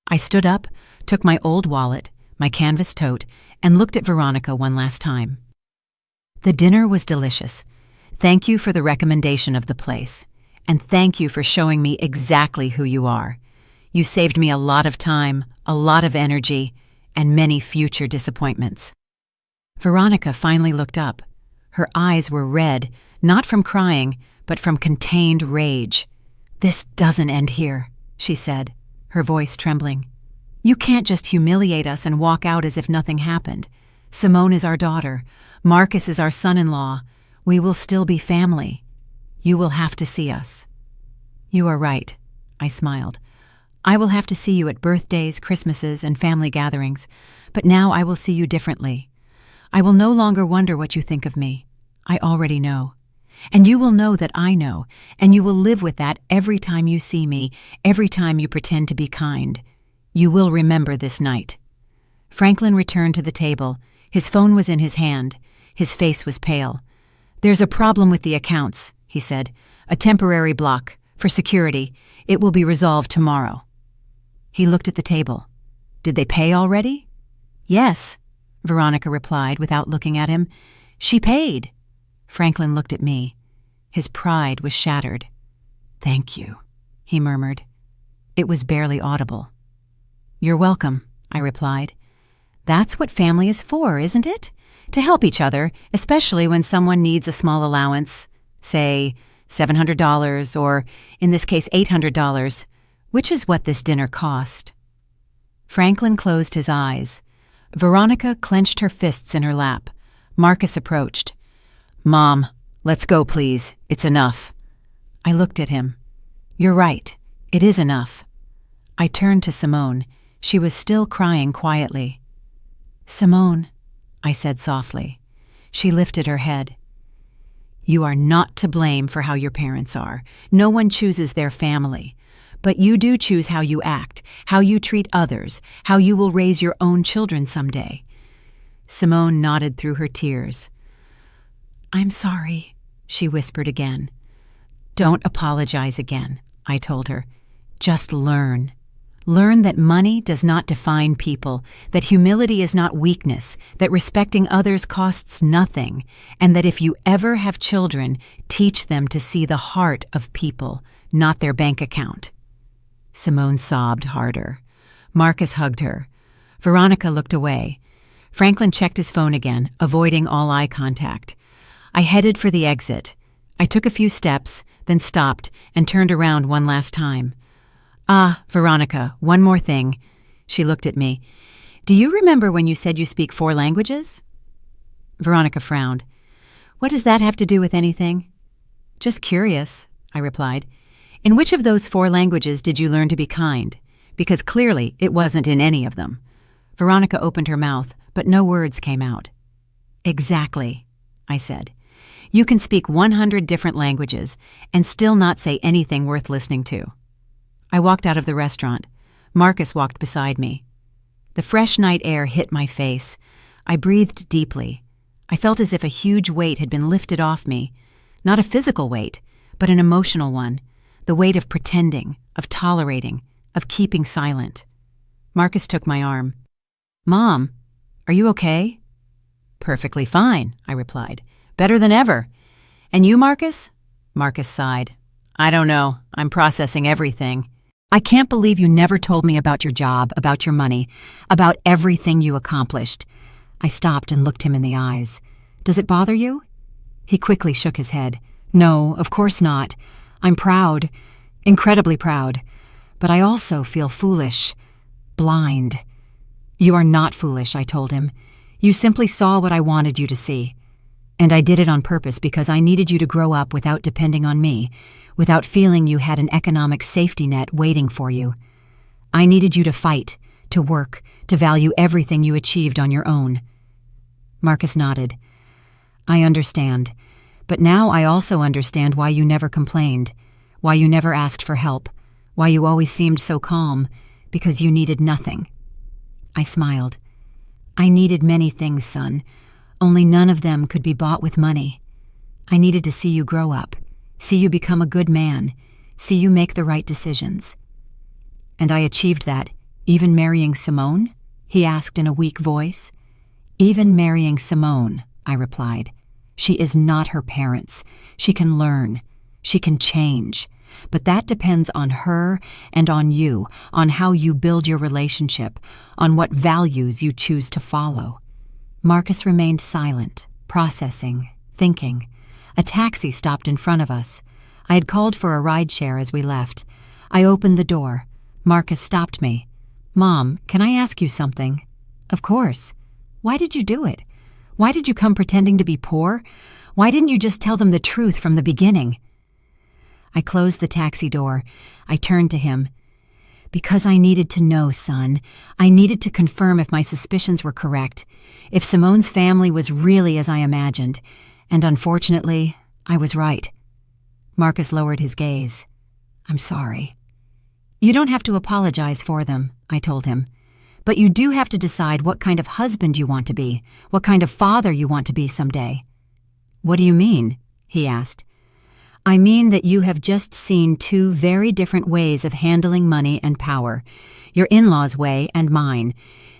I stood up, took my old wallet, my canvas tote, and looked at Veronica one last time. The dinner was delicious. Thank you for the recommendation of the place, and thank you for showing me exactly who you are. You saved me a lot of time, a lot of energy, and many future disappointments. Veronica finally looked up. Her eyes were red, not from crying, but from contained rage. This doesn't end here, she said, her voice trembling. You can't just humiliate us and walk out as if nothing happened. Simone is our daughter. Marcus is our son-in-law. We will still be family. You will have to see us. You are right, I smiled. I will have to see you at birthdays, Christmases, and family gatherings, but now I will see you differently. I will no longer wonder what you think of me. I already know. And you will know that I know, and you will live with that every time you see me, every time you pretend to be kind. You will remember this night." Franklin returned to the table. His phone was in his hand. His face was pale. "There's a problem with the accounts," he said. "A temporary block. For security. It will be resolved tomorrow." He looked at the table. "Did they pay already?" "Yes," Veronica replied without looking at him. "She paid." Franklin looked at me. His pride was shattered. "Thank you," he murmured. It was barely audible. "You're welcome," I replied. "That's what family is for, isn't it? To help each other, especially when someone needs a small allowance, say $700 or, in this case, $800, which is what this dinner cost." Franklin closed his eyes. Veronica clenched her fists in her lap. Marcus approached. "Mom, let's go, please. It's enough." I looked at him. "You're right. It is enough." I turned to Simone. She was still crying quietly. "Simone," I said softly. She lifted her head. "You are not to blame for how your parents are. No one chooses their family. But you do choose how you act, how you treat others, how you will raise your own children someday." Simone nodded through her tears. "I'm sorry," she whispered again. "Don't apologize again," I told her. "Just learn. Learn that money does not define people, that humility is not weakness, that respecting others costs nothing, and that if you ever have children, teach them to see the heart of people, not their bank account." Simone sobbed harder. Marcus hugged her. Veronica looked away. Franklin checked his phone again, avoiding all eye contact. I headed for the exit. I took a few steps, then stopped and turned around one last time. "Ah, Veronica, one more thing." She looked at me. "Do you remember when you said you speak 4 languages?" Veronica frowned. "What does that have to do with anything?" "Just curious," I replied. "In which of those 4 languages did you learn to be kind? Because clearly it wasn't in any of them." Veronica opened her mouth, but no words came out. "Exactly," I said. "You can speak 100 different languages and still not say anything worth listening to." I walked out of the restaurant. Marcus walked beside me. The fresh night air hit my face. I breathed deeply. I felt as if a huge weight had been lifted off me. Not a physical weight, but an emotional one. The weight of pretending, of tolerating, of keeping silent. Marcus took my arm. "Mom, are you okay?" "Perfectly fine," I replied. "Better than ever. And you, Marcus?" Marcus sighed. "I don't know. I'm processing everything." "I can't believe you never told me about your job, about your money, about everything you accomplished." I stopped and looked him in the eyes. "Does it bother you?" He quickly shook his head. "No, of course not. I'm proud, incredibly proud. But I also feel foolish, blind." "You are not foolish," I told him. "You simply saw what I wanted you to see. And I did it on purpose because I needed you to grow up without depending on me, without feeling you had an economic safety net waiting for you. I needed you to fight, to work, to value everything you achieved on your own." Marcus nodded. "I understand. But now I also understand why you never complained, why you never asked for help, why you always seemed so calm, because you needed nothing." I smiled. "I needed many things, son. Only none of them could be bought with money. I needed to see you grow up, see you become a good man, see you make the right decisions." "And I achieved that, even marrying Simone?" he asked in a weak voice. "Even marrying Simone," I replied. "She is not her parents. She can learn. She can change. But that depends on her and on you, on how you build your relationship, on what values you choose to follow." Marcus remained silent, processing, thinking. A taxi stopped in front of us. I had called for a rideshare as we left. I opened the door. Marcus stopped me. "Mom, can I ask you something?" "Of course." "Why did you do it? Why did you come pretending to be poor? Why didn't you just tell them the truth from the beginning?" I closed the taxi door. I turned to him. "Because I needed to know, son. I needed to confirm if my suspicions were correct, if Simone's family was really as I imagined. And unfortunately, I was right." Marcus lowered his gaze. "I'm sorry." You don't have to apologize for them, I told him. But you do have to decide what kind of husband you want to be, what kind of father you want to be someday. What do you mean? He asked. I mean that you have just seen two very different ways of handling money and power, your in-laws' way and mine.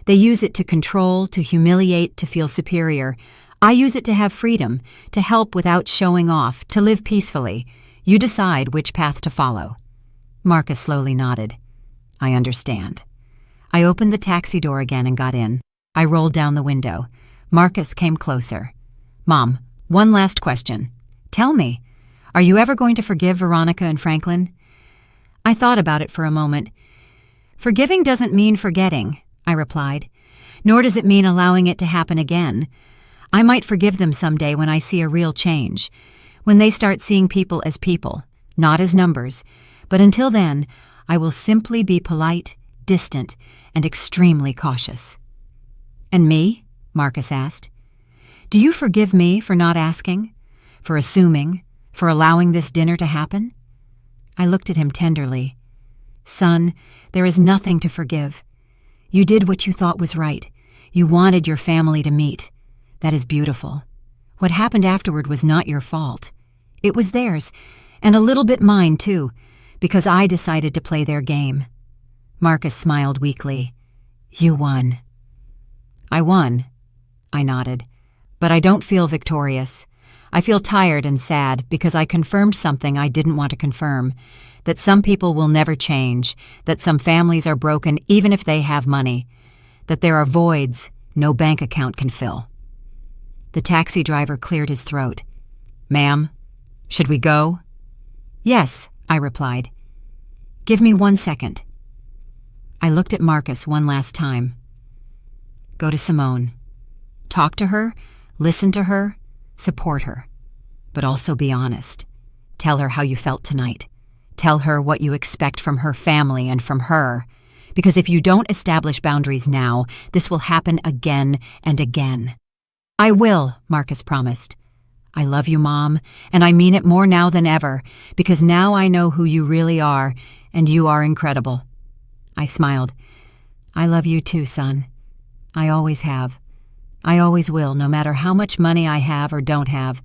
They use it to control, to humiliate, to feel superior. I use it to have freedom, to help without showing off, to live peacefully. You decide which path to follow. Marcus slowly nodded. I understand. I opened the taxi door again and got in. I rolled down the window. Marcus came closer. Mom, one last question. Tell me, are you ever going to forgive Veronica and Franklin? I thought about it for a moment. Forgiving doesn't mean forgetting, I replied, nor does it mean allowing it to happen again. I might forgive them someday when I see a real change, when they start seeing people as people, not as numbers, but until then, I will simply be polite, distant, and extremely cautious. And me? Marcus asked. Do you forgive me for not asking, for assuming, for allowing this dinner to happen? I looked at him tenderly. Son, there is nothing to forgive. You did what you thought was right. You wanted your family to meet. That is beautiful. What happened afterward was not your fault. It was theirs, and a little bit mine, too, because I decided to play their game. Marcus smiled weakly. You won. I won, I nodded, but I don't feel victorious. I feel tired and sad because I confirmed something I didn't want to confirm, that some people will never change, that some families are broken even if they have money, that there are voids no bank account can fill. The taxi driver cleared his throat. Ma'am, should we go? Yes, I replied. Give me 1 second. I looked at Marcus one last time. Go to Simone. Talk to her, listen to her, support her. But also be honest. Tell her how you felt tonight. Tell her what you expect from her family and from her. Because if you don't establish boundaries now, this will happen again and again. I will, Marcus promised. I love you, Mom, and I mean it more now than ever, because now I know who you really are, and you are incredible. I smiled. I love you too, son. I always have. I always will, no matter how much money I have or don't have,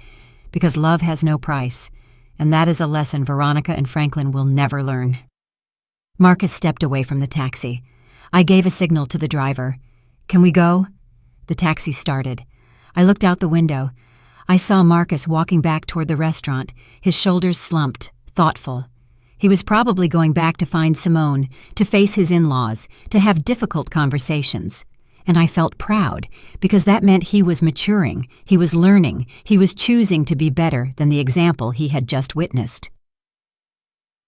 because love has no price, and that is a lesson Veronica and Franklin will never learn. Marcus stepped away from the taxi. I gave a signal to the driver. Can we go? The taxi started. I looked out the window. I saw Marcus walking back toward the restaurant, his shoulders slumped, thoughtful. He was probably going back to find Simone, to face his in-laws, to have difficult conversations. And I felt proud, because that meant he was maturing, he was learning, he was choosing to be better than the example he had just witnessed.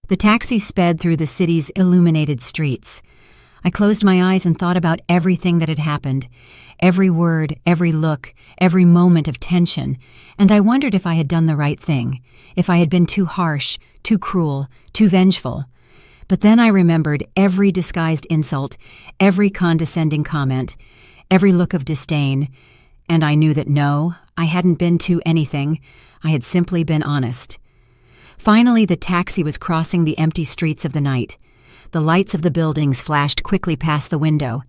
The taxi sped through the city's illuminated streets. I closed my eyes and thought about everything that had happened, every word, every look, every moment of tension, and I wondered if I had done the right thing, if I had been too harsh, too cruel, too vengeful. But then I remembered every disguised insult, every condescending comment, every look of disdain, and I knew that no, I hadn't been too anything, I had simply been honest. Finally, the taxi was crossing the empty streets of the night. The lights of the buildings flashed quickly past the window.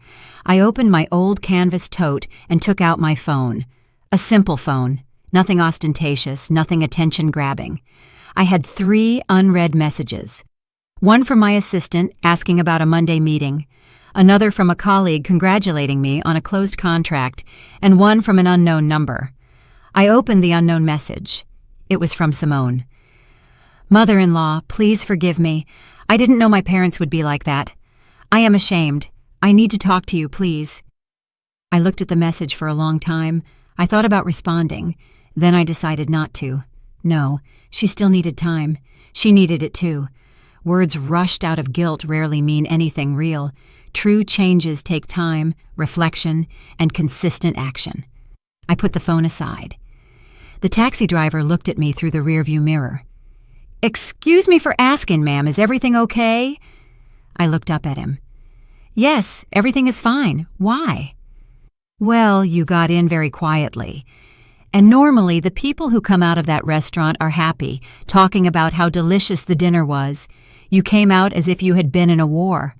I opened my old canvas tote and took out my phone. A simple phone, nothing ostentatious, nothing attention-grabbing. I had 3 unread messages. One from my assistant asking about a Monday meeting, another from a colleague congratulating me on a closed contract, and one from an unknown number. I opened the unknown message. It was from Simone. Mother-in-law, please forgive me. I didn't know my parents would be like that. I am ashamed. I need to talk to you, please. I looked at the message for a long time. I thought about responding. Then I decided not to. No, she still needed time. She needed it too. Words rushed out of guilt rarely mean anything real. True changes take time, reflection, and consistent action. I put the phone aside. The taxi driver looked at me through the rearview mirror. Excuse me for asking, ma'am, is everything okay? I looked up at him. Yes, everything is fine. Why? Well, you got in very quietly. And normally the people who come out of that restaurant are happy, talking about how delicious the dinner was. You came out as if you had been in a war.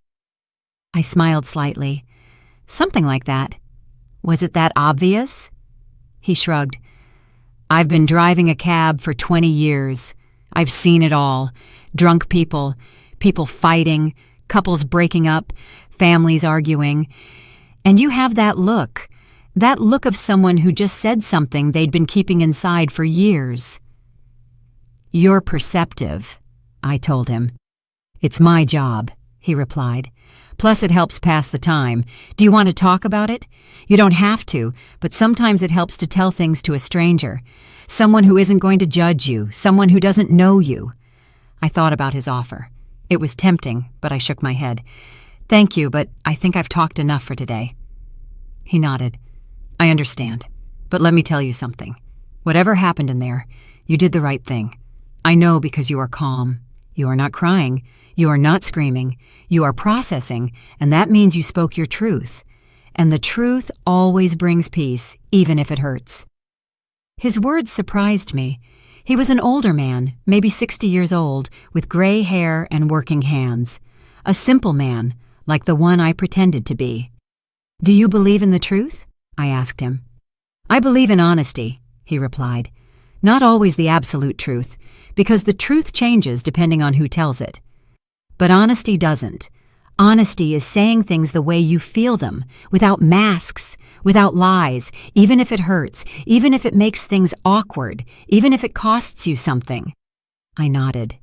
I smiled slightly. Something like that. Was it that obvious? He shrugged. I've been driving a cab for 20 years. I've seen it all. Drunk people, people fighting, couples breaking up, families arguing. And you have that look of someone who just said something they'd been keeping inside for years. You're perceptive, I told him. It's my job, he replied. Plus it helps pass the time. Do you want to talk about it? You don't have to, but sometimes it helps to tell things to a stranger. Someone who isn't going to judge you, someone who doesn't know you. I thought about his offer. It was tempting, but I shook my head. Thank you, but I think I've talked enough for today. He nodded. I understand, but let me tell you something. Whatever happened in there, you did the right thing. I know because you are calm. You are not crying. You are not screaming. You are processing, and that means you spoke your truth. And the truth always brings peace, even if it hurts. His words surprised me. He was an older man, maybe 60 years old, with gray hair and working hands. A simple man, like the one I pretended to be. Do you believe in the truth? I asked him. I believe in honesty, he replied. Not always the absolute truth, because the truth changes depending on who tells it. But honesty doesn't. Honesty is saying things the way you feel them, without masks, without lies, even if it hurts, even if it makes things awkward, even if it costs you something. I nodded.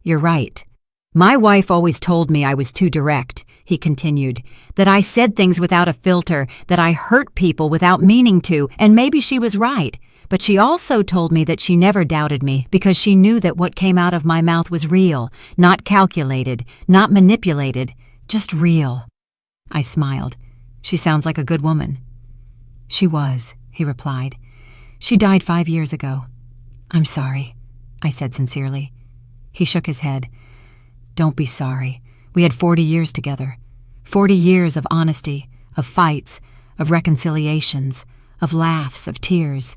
You're right. My wife always told me I was too direct, he continued, that I said things without a filter, that I hurt people without meaning to, and maybe she was right. But she also told me that she never doubted me because she knew that what came out of my mouth was real, not calculated, not manipulated, just real. I smiled. She sounds like a good woman. She was, he replied. She died 5 years ago. I'm sorry, I said sincerely. He shook his head. Don't be sorry. We had 40 years together. 40 years of honesty, of fights, of reconciliations, of laughs, of tears.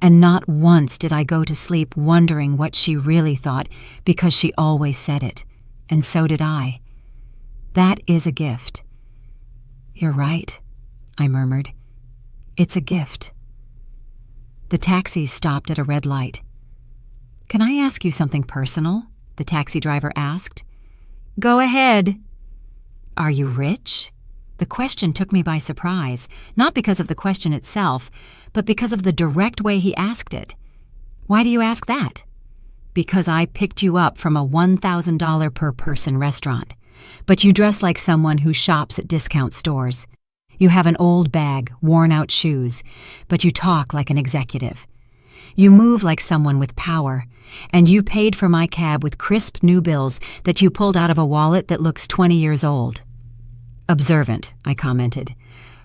And not once did I go to sleep wondering what she really thought, because she always said it. And so did I. That is a gift. You're right, I murmured. It's a gift. The taxi stopped at a red light. Can I ask you something personal? The taxi driver asked. Go ahead. Are you rich? The question took me by surprise, not because of the question itself, but because of the direct way he asked it. Why do you ask that? Because I picked you up from a $1,000 per person restaurant, but you dress like someone who shops at discount stores. You have an old bag, worn-out shoes, but you talk like an executive. You move like someone with power, and you paid for my cab with crisp new bills that you pulled out of a wallet that looks 20 years old. Observant, I commented.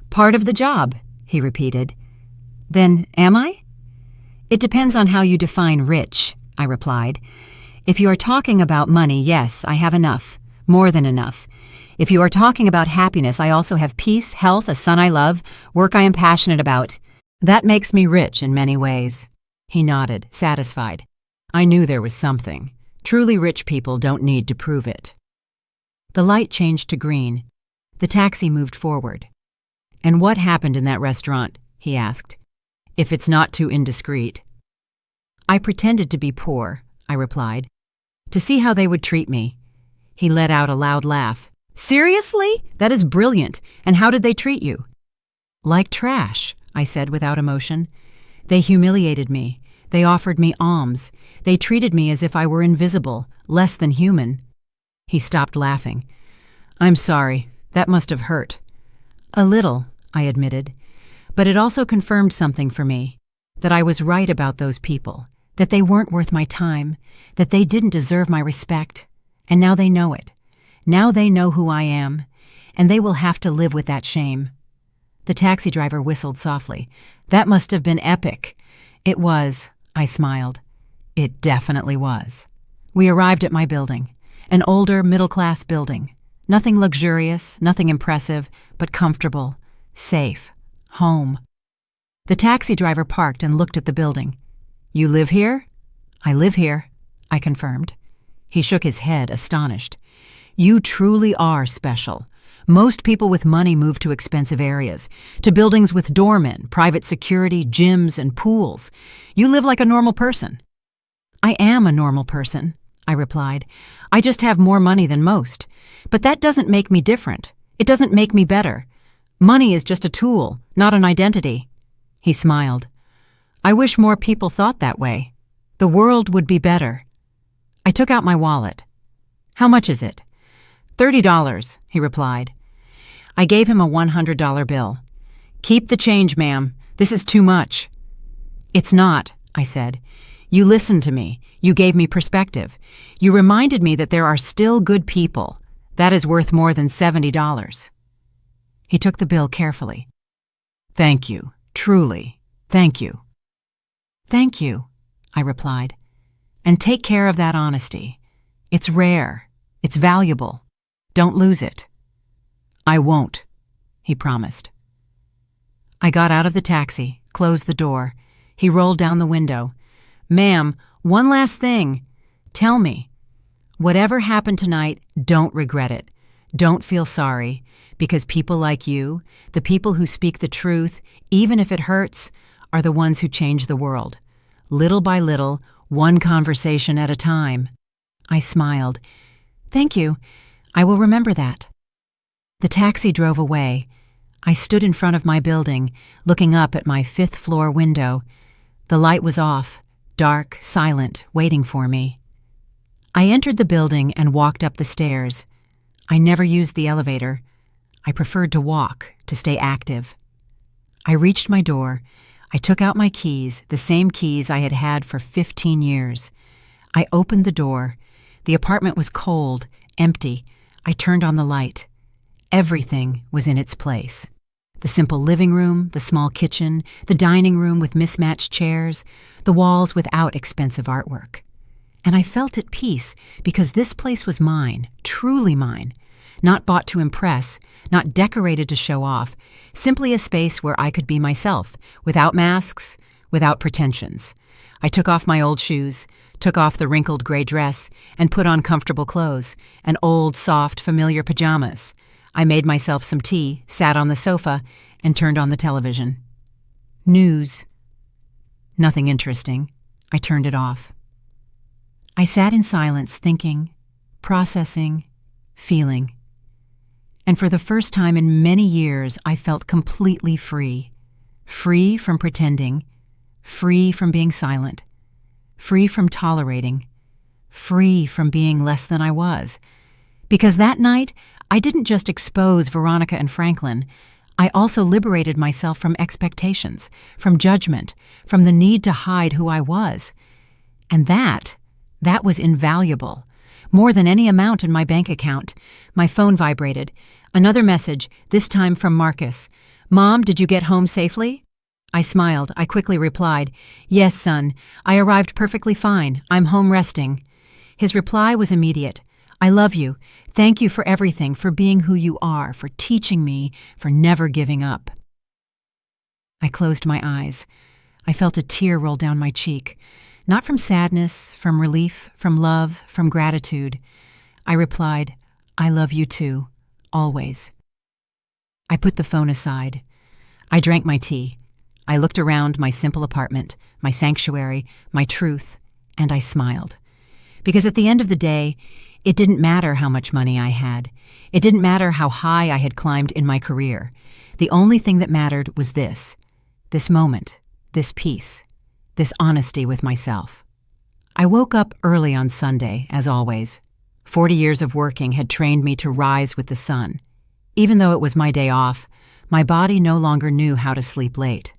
Part of the job, he repeated. Then am I? It depends on how you define rich, I replied. If you are talking about money, yes, I have enough, more than enough. If you are talking about happiness, I also have peace, health, a son I love, work I am passionate about. That makes me rich in many ways. He nodded, satisfied. I knew there was something. Truly rich people don't need to prove it. The light changed to green. The taxi moved forward. And what happened in that restaurant? He asked. If it's not too indiscreet. I pretended to be poor, I replied, to see how they would treat me. He let out a loud laugh. Seriously? That is brilliant. And how did they treat you? Like trash, I said without emotion. They humiliated me. They offered me alms. They treated me as if I were invisible, less than human. He stopped laughing. I'm sorry. That must have hurt. A little, I admitted. But it also confirmed something for me. That I was right about those people. That they weren't worth my time. That they didn't deserve my respect. And now they know it. Now they know who I am. And they will have to live with that shame. The taxi driver whistled softly. That must have been epic. It was, I smiled. It definitely was. We arrived at my building. An older, middle-class building. Nothing luxurious, nothing impressive, but comfortable, safe, home. The taxi driver parked and looked at the building. "You live here?" "I live here," I confirmed. He shook his head, astonished. "You truly are special. Most people with money move to expensive areas, to buildings with doormen, private security, gyms, and pools. You live like a normal person." "I am a normal person," I replied. "I just have more money than most. But that doesn't make me different. It doesn't make me better. Money is just a tool, not an identity." He smiled. "I wish more people thought that way. The world would be better." I took out my wallet. "How much is it?" $30, he replied. I gave him a $100 bill. "Keep the change, ma'am. This is too much." "It's not," I said. "You listened to me. You gave me perspective. You reminded me that there are still good people. That is worth more than $70. He took the bill carefully. "Thank you. Truly. Thank you." "Thank you," I replied. "And take care of that honesty. It's rare. It's valuable. Don't lose it." "I won't," he promised. I got out of the taxi, closed the door. He rolled down the window. "Ma'am, one last thing. Tell me. Whatever happened tonight, don't regret it. Don't feel sorry, because people like you, the people who speak the truth, even if it hurts, are the ones who change the world. Little by little, one conversation at a time." I smiled. "Thank you. I will remember that." The taxi drove away. I stood in front of my building, looking up at my 5th-floor window. The light was off, dark, silent, waiting for me. I entered the building and walked up the stairs. I never used the elevator. I preferred to walk, to stay active. I reached my door. I took out my keys, the same keys I had had for 15 years. I opened the door. The apartment was cold, empty. I turned on the light. Everything was in its place. The simple living room, the small kitchen, the dining room with mismatched chairs, the walls without expensive artwork. And I felt at peace because this place was mine, truly mine, not bought to impress, not decorated to show off, simply a space where I could be myself, without masks, without pretensions. I took off my old shoes, took off the wrinkled gray dress, and put on comfortable clothes, and old, soft, familiar pajamas. I made myself some tea, sat on the sofa, and turned on the television. News. Nothing interesting. I turned it off. I sat in silence, thinking, processing, feeling. And for the first time in many years, I felt completely free. Free from pretending, free from being silent, free from tolerating, free from being less than I was. Because that night, I didn't just expose Veronica and Franklin. I also liberated myself from expectations, from judgment, from the need to hide who I was. And that was invaluable. More than any amount in my bank account. My phone vibrated. Another message, this time from Marcus. "Mom, did you get home safely?" I smiled. I quickly replied, "Yes, son. I arrived perfectly fine. I'm home resting." His reply was immediate. "I love you. Thank you for everything, for being who you are, for teaching me, for never giving up." I closed my eyes. I felt a tear roll down my cheek. Not from sadness, from relief, from love, from gratitude. I replied, "I love you too, always." I put the phone aside. I drank my tea. I looked around my simple apartment, my sanctuary, my truth, and I smiled. Because at the end of the day, it didn't matter how much money I had. It didn't matter how high I had climbed in my career. The only thing that mattered was this moment, this peace, this honesty with myself. I woke up early on Sunday, as always. 40 years of working had trained me to rise with the sun. Even though it was my day off, my body no longer knew how to sleep late.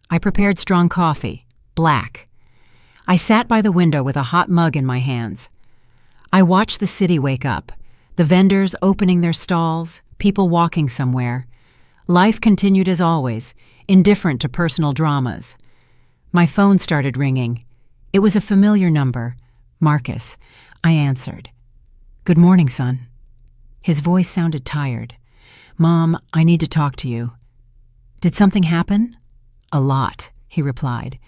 I prepared strong coffee, black. I sat by the window with a hot mug in my hands. I watched the city wake up, the vendors opening their stalls, people walking somewhere. Life continued as always, indifferent to personal dramas. My phone started ringing. It was a familiar number, Marcus. I answered. "Good morning, son." His voice sounded tired. "Mom, I need to talk to you." "Did something happen?" A lot, he replied.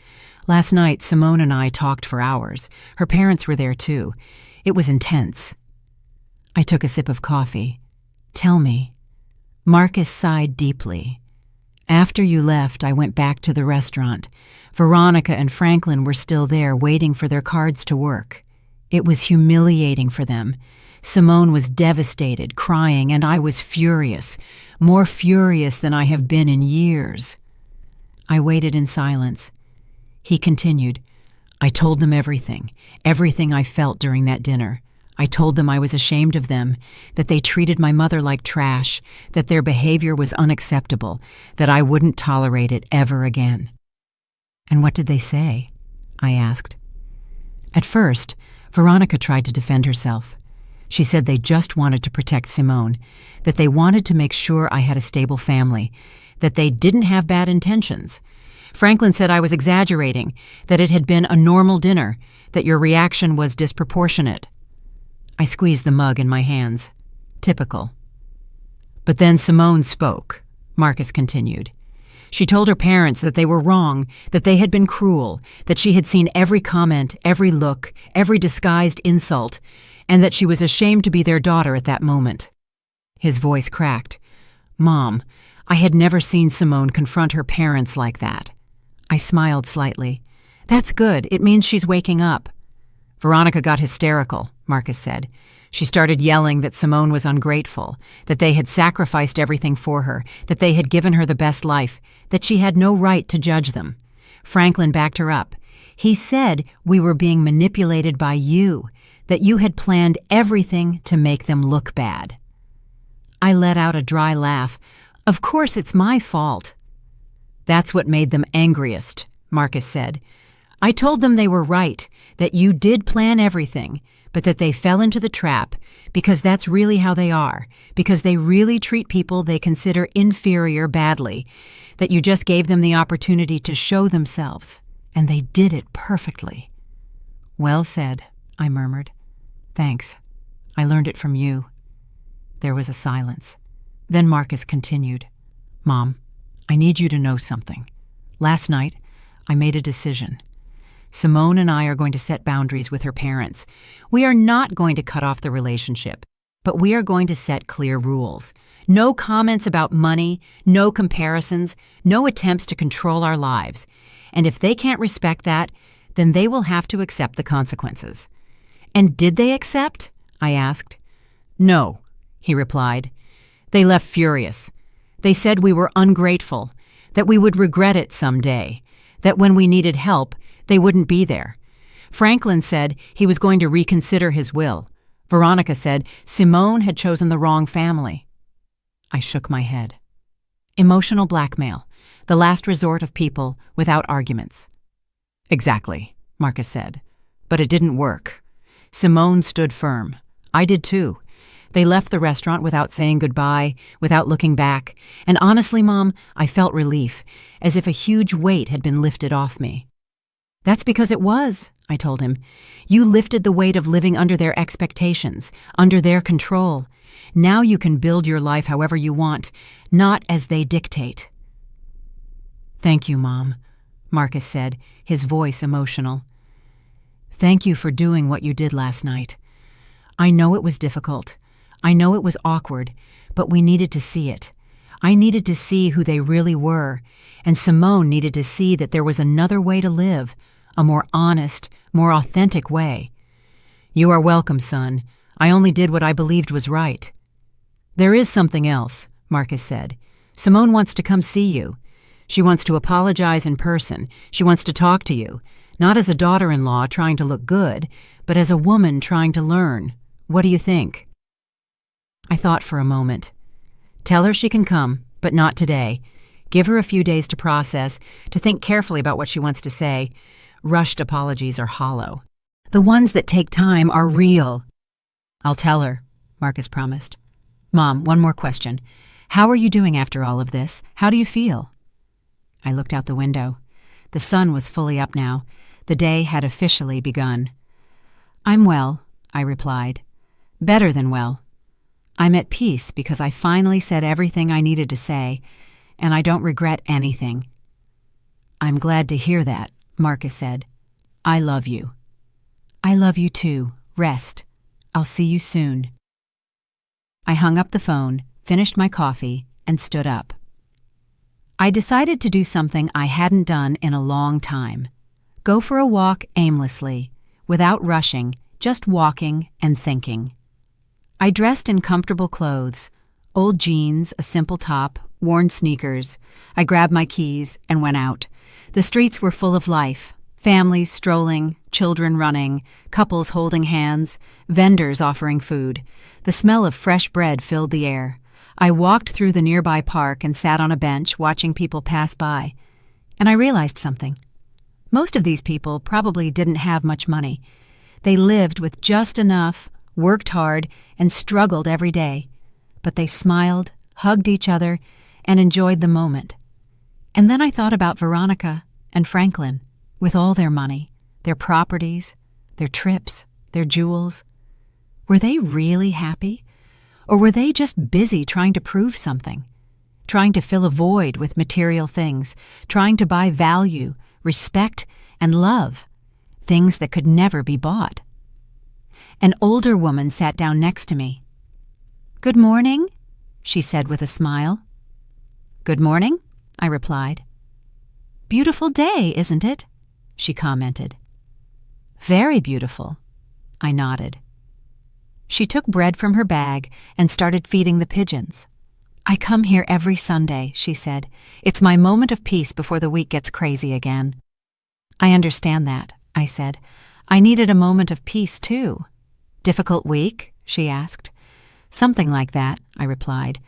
Last night, Simone and I talked for hours. Her parents were there too. It was intense. I took a sip of coffee. Tell me. Marcus sighed deeply. After you left, I went back to the restaurant. Veronica and Franklin were still there, waiting for their cards to work. It was humiliating for them. Simone was devastated, crying, and I was furious, more furious than I have been in years. I waited in silence. He continued, I told them everything I felt during that dinner. I told them I was ashamed of them, that they treated my mother like trash, that their behavior was unacceptable, that I wouldn't tolerate it ever again. And what did they say? I asked. At first, Veronica tried to defend herself. She said they just wanted to protect Simone, that they wanted to make sure I had a stable family, that they didn't have bad intentions. Franklin said I was exaggerating, that it had been a normal dinner, that your reaction was disproportionate. I squeezed the mug in my hands. Typical. But then Simone spoke, Marcus continued. She told her parents that they were wrong, that they had been cruel, that she had seen every comment, every look, every disguised insult, and that she was ashamed to be their daughter at that moment. His voice cracked. Mom, I had never seen Simone confront her parents like that. I smiled slightly. That's good. It means she's waking up. Veronica got hysterical, Marcus said. She started yelling that Simone was ungrateful, that they had sacrificed everything for her, that they had given her the best life, that she had no right to judge them. Franklin backed her up. He said we were being manipulated by you, that you had planned everything to make them look bad. I let out a dry laugh. Of course it's my fault. That's what made them angriest, Marcus said. I told them they were right, that you did plan everything, but that they fell into the trap because that's really how they are, because they really treat people they consider inferior badly, that you just gave them the opportunity to show themselves, and they did it perfectly. Well said, I murmured. Thanks. I learned it from you. There was a silence. Then Marcus continued. Mom, I need you to know something. Last night, I made a decision. Simone and I are going to set boundaries with her parents. We are not going to cut off the relationship, but we are going to set clear rules. No comments about money, no comparisons, no attempts to control our lives. And if they can't respect that, then they will have to accept the consequences. And did they accept? I asked. No, he replied. They left furious. They said we were ungrateful, that we would regret it someday, that when we needed help, they wouldn't be there. Franklin said he was going to reconsider his will. Veronica said Simone had chosen the wrong family. I shook my head. Emotional blackmail, the last resort of people without arguments. Exactly, Marcus said. But it didn't work. Simone stood firm. I did too. They left the restaurant without saying goodbye, without looking back. And honestly, Mom, I felt relief, as if a huge weight had been lifted off me. That's because it was, I told him. You lifted the weight of living under their expectations, under their control. Now you can build your life however you want, not as they dictate. Thank you, Mom, Marcus said, his voice emotional. Thank you for doing what you did last night. I know it was difficult. I know it was awkward, but we needed to see it. I needed to see who they really were, and Simone needed to see that there was another way to live, a more honest, more authentic way. You are welcome, son. I only did what I believed was right. There is something else, Marcus said. Simone wants to come see you. She wants to apologize in person. She wants to talk to you, not as a daughter-in-law trying to look good, but as a woman trying to learn. What do you think? I thought for a moment. Tell her she can come, but not today. Give her a few days to process, to think carefully about what she wants to say. Rushed apologies are hollow. The ones that take time are real. I'll tell her, Marcus promised. Mom, one more question. How are you doing after all of this? How do you feel? I looked out the window. The sun was fully up now. The day had officially begun. I'm well, I replied. Better than well. I'm at peace because I finally said everything I needed to say, and I don't regret anything. I'm glad to hear that, Marcus said. I love you. I love you too. Rest. I'll see you soon. I hung up the phone, finished my coffee, and stood up. I decided to do something I hadn't done in a long time. Go for a walk aimlessly, without rushing, just walking and thinking. I dressed in comfortable clothes, old jeans, a simple top, worn sneakers. I grabbed my keys and went out. The streets were full of life. Families strolling, children running, couples holding hands, vendors offering food. The smell of fresh bread filled the air. I walked through the nearby park and sat on a bench watching people pass by. And I realized something. Most of these people probably didn't have much money. They lived with just enough, worked hard, and struggled every day. But they smiled, hugged each other, and enjoyed the moment. And then I thought about Veronica and Franklin, with all their money, their properties, their trips, their jewels. Were they really happy? Or were they just busy trying to prove something? Trying to fill a void with material things, trying to buy value, respect, and love, things that could never be bought. An older woman sat down next to me. "Good morning," she said with a smile. "Good morning," I replied. "Beautiful day, isn't it?" she commented. "Very beautiful," I nodded. She took bread from her bag and started feeding the pigeons. "I come here every Sunday," she said. "It's my moment of peace before the week gets crazy again." "I understand that," I said. "I needed a moment of peace, too." "Difficult week?" she asked. "Something like that," I replied.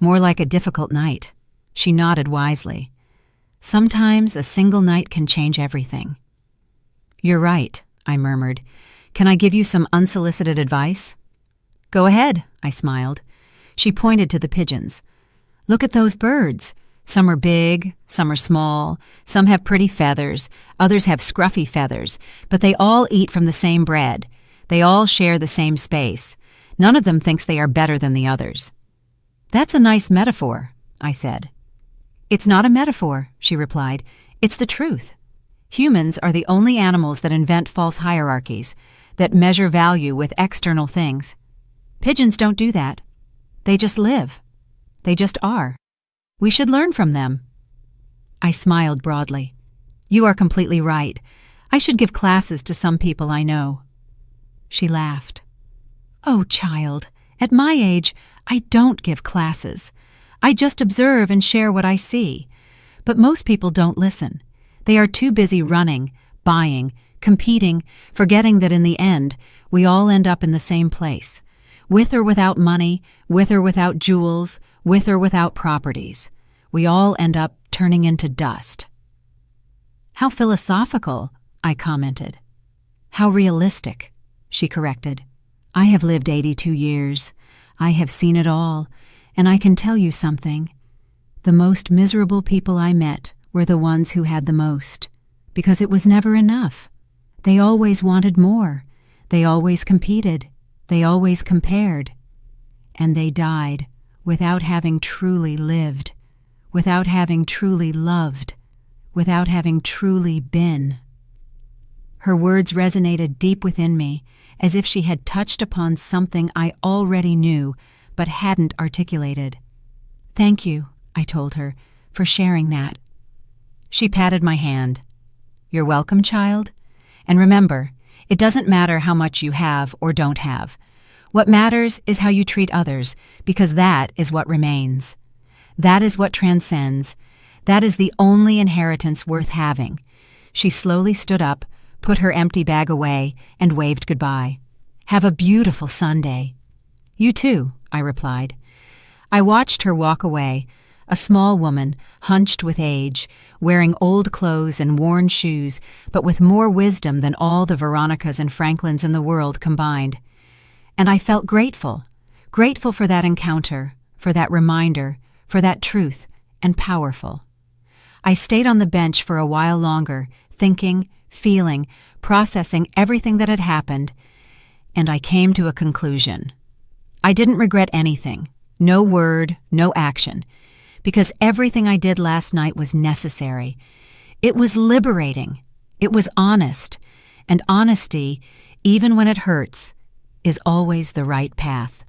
"More like a difficult night." She nodded wisely. "Sometimes a single night can change everything." "You're right," I murmured. "Can I give you some unsolicited advice?" "Go ahead," I smiled. She pointed to the pigeons. "Look at those birds. Some are big, some are small, some have pretty feathers, others have scruffy feathers, but they all eat from the same bread. They all share the same space. None of them thinks they are better than the others." "That's a nice metaphor," I said. "It's not a metaphor," she replied. "It's the truth. Humans are the only animals that invent false hierarchies, that measure value with external things. Pigeons don't do that. They just live. They just are. We should learn from them." I smiled broadly. "You are completely right. I should give classes to some people I know." She laughed. "Oh, child, at my age, I don't give classes. I just observe and share what I see. But most people don't listen. They are too busy running, buying, competing, forgetting that in the end, we all end up in the same place. With or without money, with or without jewels, with or without properties. We all end up turning into dust." "How philosophical," I commented. "How realistic," she corrected. "I have lived 82 years. I have seen it all, and I can tell you something. The most miserable people I met were the ones who had the most, because it was never enough. They always wanted more. They always competed. They always compared. And they died without having truly lived, without having truly loved, without having truly been." Her words resonated deep within me, as if she had touched upon something I already knew but hadn't articulated. "Thank you," I told her, "for sharing that." She patted my hand. "You're welcome, child. And remember, it doesn't matter how much you have or don't have. What matters is how you treat others, because that is what remains. That is what transcends. That is the only inheritance worth having." She slowly stood up, put her empty bag away, and waved goodbye. "Have a beautiful Sunday." "You too," I replied. I watched her walk away, a small woman, hunched with age, wearing old clothes and worn shoes, but with more wisdom than all the Veronicas and Franklins in the world combined. And I felt grateful for that encounter, for that reminder, for that truth, and powerful. I stayed on the bench for a while longer, thinking, feeling, processing everything that had happened, and I came to a conclusion. I didn't regret anything, no word, no action, because everything I did last night was necessary. It was liberating. It was honest. And honesty, even when it hurts, is always the right path.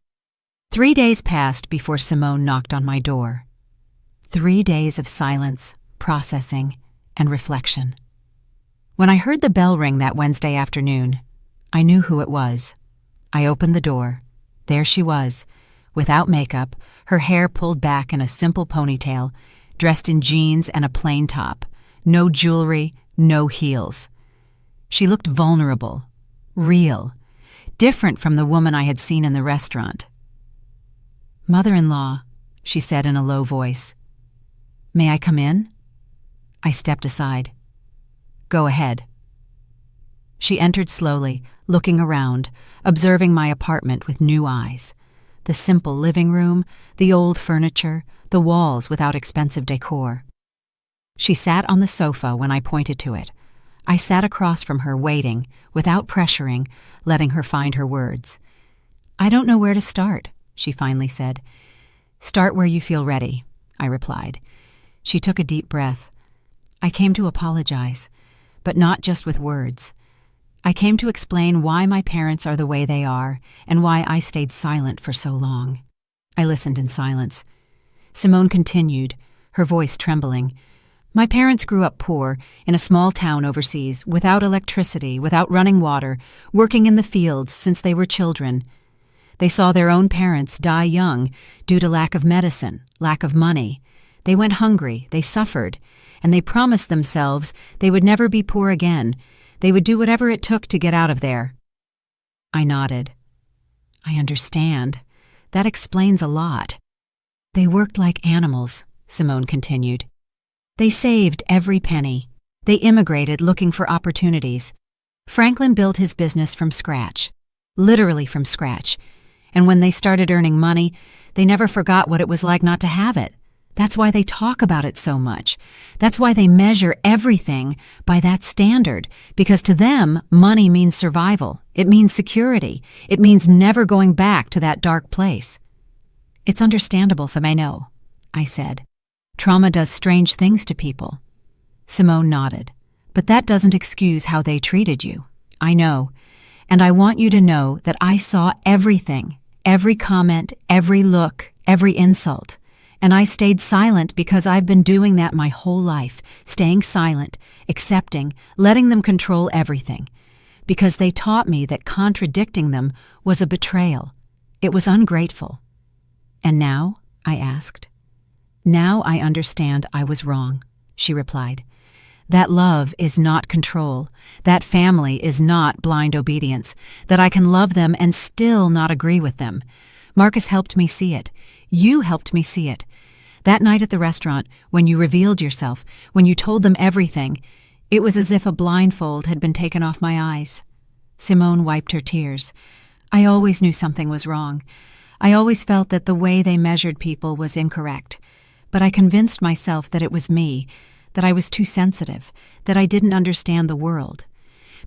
3 days passed before Simone knocked on my door. 3 days of silence, processing, and reflection. When I heard the bell ring that Wednesday afternoon, I knew who it was. I opened the door. There she was, without makeup, her hair pulled back in a simple ponytail, dressed in jeans and a plain top. No jewelry, no heels. She looked vulnerable, real, different from the woman I had seen in the restaurant. "Mother-in-law," she said in a low voice. "May I come in?" I stepped aside. "Go ahead." She entered slowly, looking around, observing my apartment with new eyes. The simple living room, the old furniture, the walls without expensive decor. She sat on the sofa when I pointed to it. I sat across from her, waiting, without pressuring, letting her find her words. "I don't know where to start," she finally said. "Start where you feel ready," I replied. She took a deep breath. "I came to apologize, but not just with words. I came to explain why my parents are the way they are and why I stayed silent for so long." I listened in silence. Simone continued, her voice trembling. "My parents grew up poor, in a small town overseas, without electricity, without running water, working in the fields since they were children. They saw their own parents die young due to lack of medicine, lack of money. They went hungry, they suffered, and they promised themselves they would never be poor again. They would do whatever it took to get out of there." I nodded. "I understand. That explains a lot." "They worked like animals," Simone continued. "They saved every penny. They immigrated looking for opportunities. Franklin built his business from scratch, literally from scratch. And when they started earning money, they never forgot what it was like not to have it. That's why they talk about it so much. That's why they measure everything by that standard, because to them, money means survival. It means security. It means never going back to that dark place." "It's understandable, Femeno," I said. "Trauma does strange things to people." Simone nodded. "But that doesn't excuse how they treated you. I know. And I want you to know that I saw everything, every comment, every look, every insult. And I stayed silent because I've been doing that my whole life, staying silent, accepting, letting them control everything. Because they taught me that contradicting them was a betrayal. It was ungrateful." "And now?" I asked. "Now I understand I was wrong," she replied. "That love is not control. That family is not blind obedience. That I can love them and still not agree with them. Marcus helped me see it. You helped me see it. That night at the restaurant, when you revealed yourself, when you told them everything, it was as if a blindfold had been taken off my eyes." Simone wiped her tears. "I always knew something was wrong. I always felt that the way they measured people was incorrect. But I convinced myself that it was me, that I was too sensitive, that I didn't understand the world.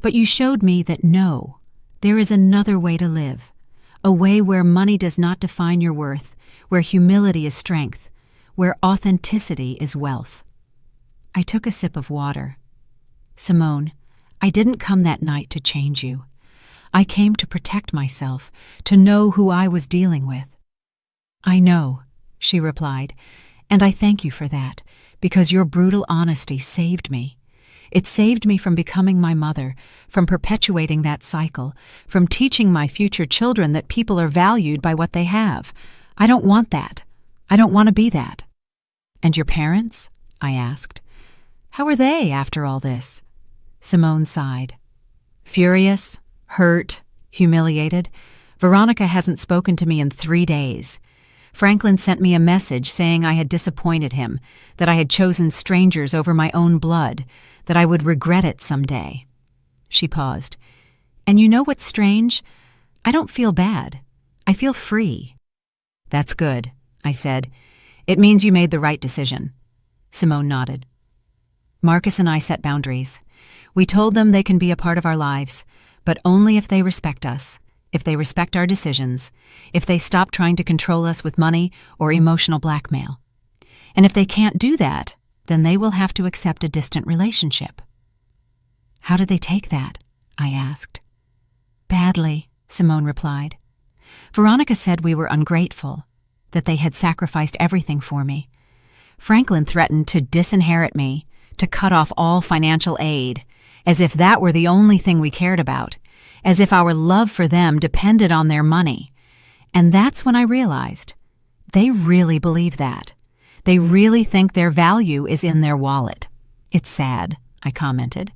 But you showed me that no, there is another way to live. A way where money does not define your worth, where humility is strength, where authenticity is wealth." I took a sip of water. "Simone, I didn't come that night to change you. I came to protect myself, to know who I was dealing with." "I know," she replied, "and I thank you for that, because your brutal honesty saved me. It saved me from becoming my mother, from perpetuating that cycle, from teaching my future children that people are valued by what they have. I don't want that. I don't want to be that." "And your parents?" I asked. "How are they after all this?" Simone sighed. "Furious, hurt, humiliated. Veronica hasn't spoken to me in 3 days. Franklin sent me a message saying I had disappointed him, that I had chosen strangers over my own blood, that I would regret it someday." She paused. "And you know what's strange? I don't feel bad. I feel free." "That's good," I said. "It means you made the right decision." Simone nodded. "Marcus and I set boundaries. We told them they can be a part of our lives, but only if they respect us, if they respect our decisions, if they stop trying to control us with money or emotional blackmail. And if they can't do that, then they will have to accept a distant relationship." "How did they take that?" I asked. "Badly," Simone replied. "Veronica said we were ungrateful, that they had sacrificed everything for me. Franklin threatened to disinherit me, to cut off all financial aid, as if that were the only thing we cared about, as if our love for them depended on their money. And that's when I realized they really believe that. They really think their value is in their wallet." "It's sad," I commented.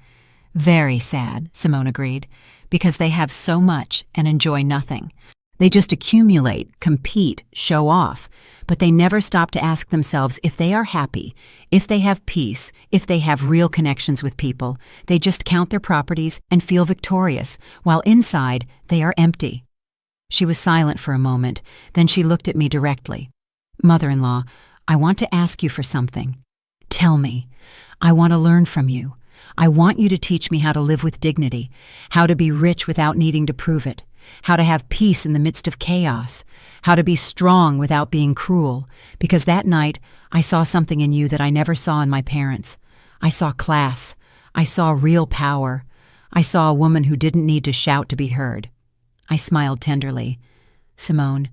"Very sad," Simone agreed, "because they have so much and enjoy nothing. They just accumulate, compete, show off, but they never stop to ask themselves if they are happy, if they have peace, if they have real connections with people. They just count their properties and feel victorious, while inside they are empty." She was silent for a moment, then she looked at me directly. "Mother-in-law, I want to ask you for something. Tell me. I want to learn from you. I want you to teach me how to live with dignity, how to be rich without needing to prove it, how to have peace in the midst of chaos, how to be strong without being cruel, because that night I saw something in you that I never saw in my parents. I saw class. I saw real power. I saw a woman who didn't need to shout to be heard." I smiled tenderly. "Simone,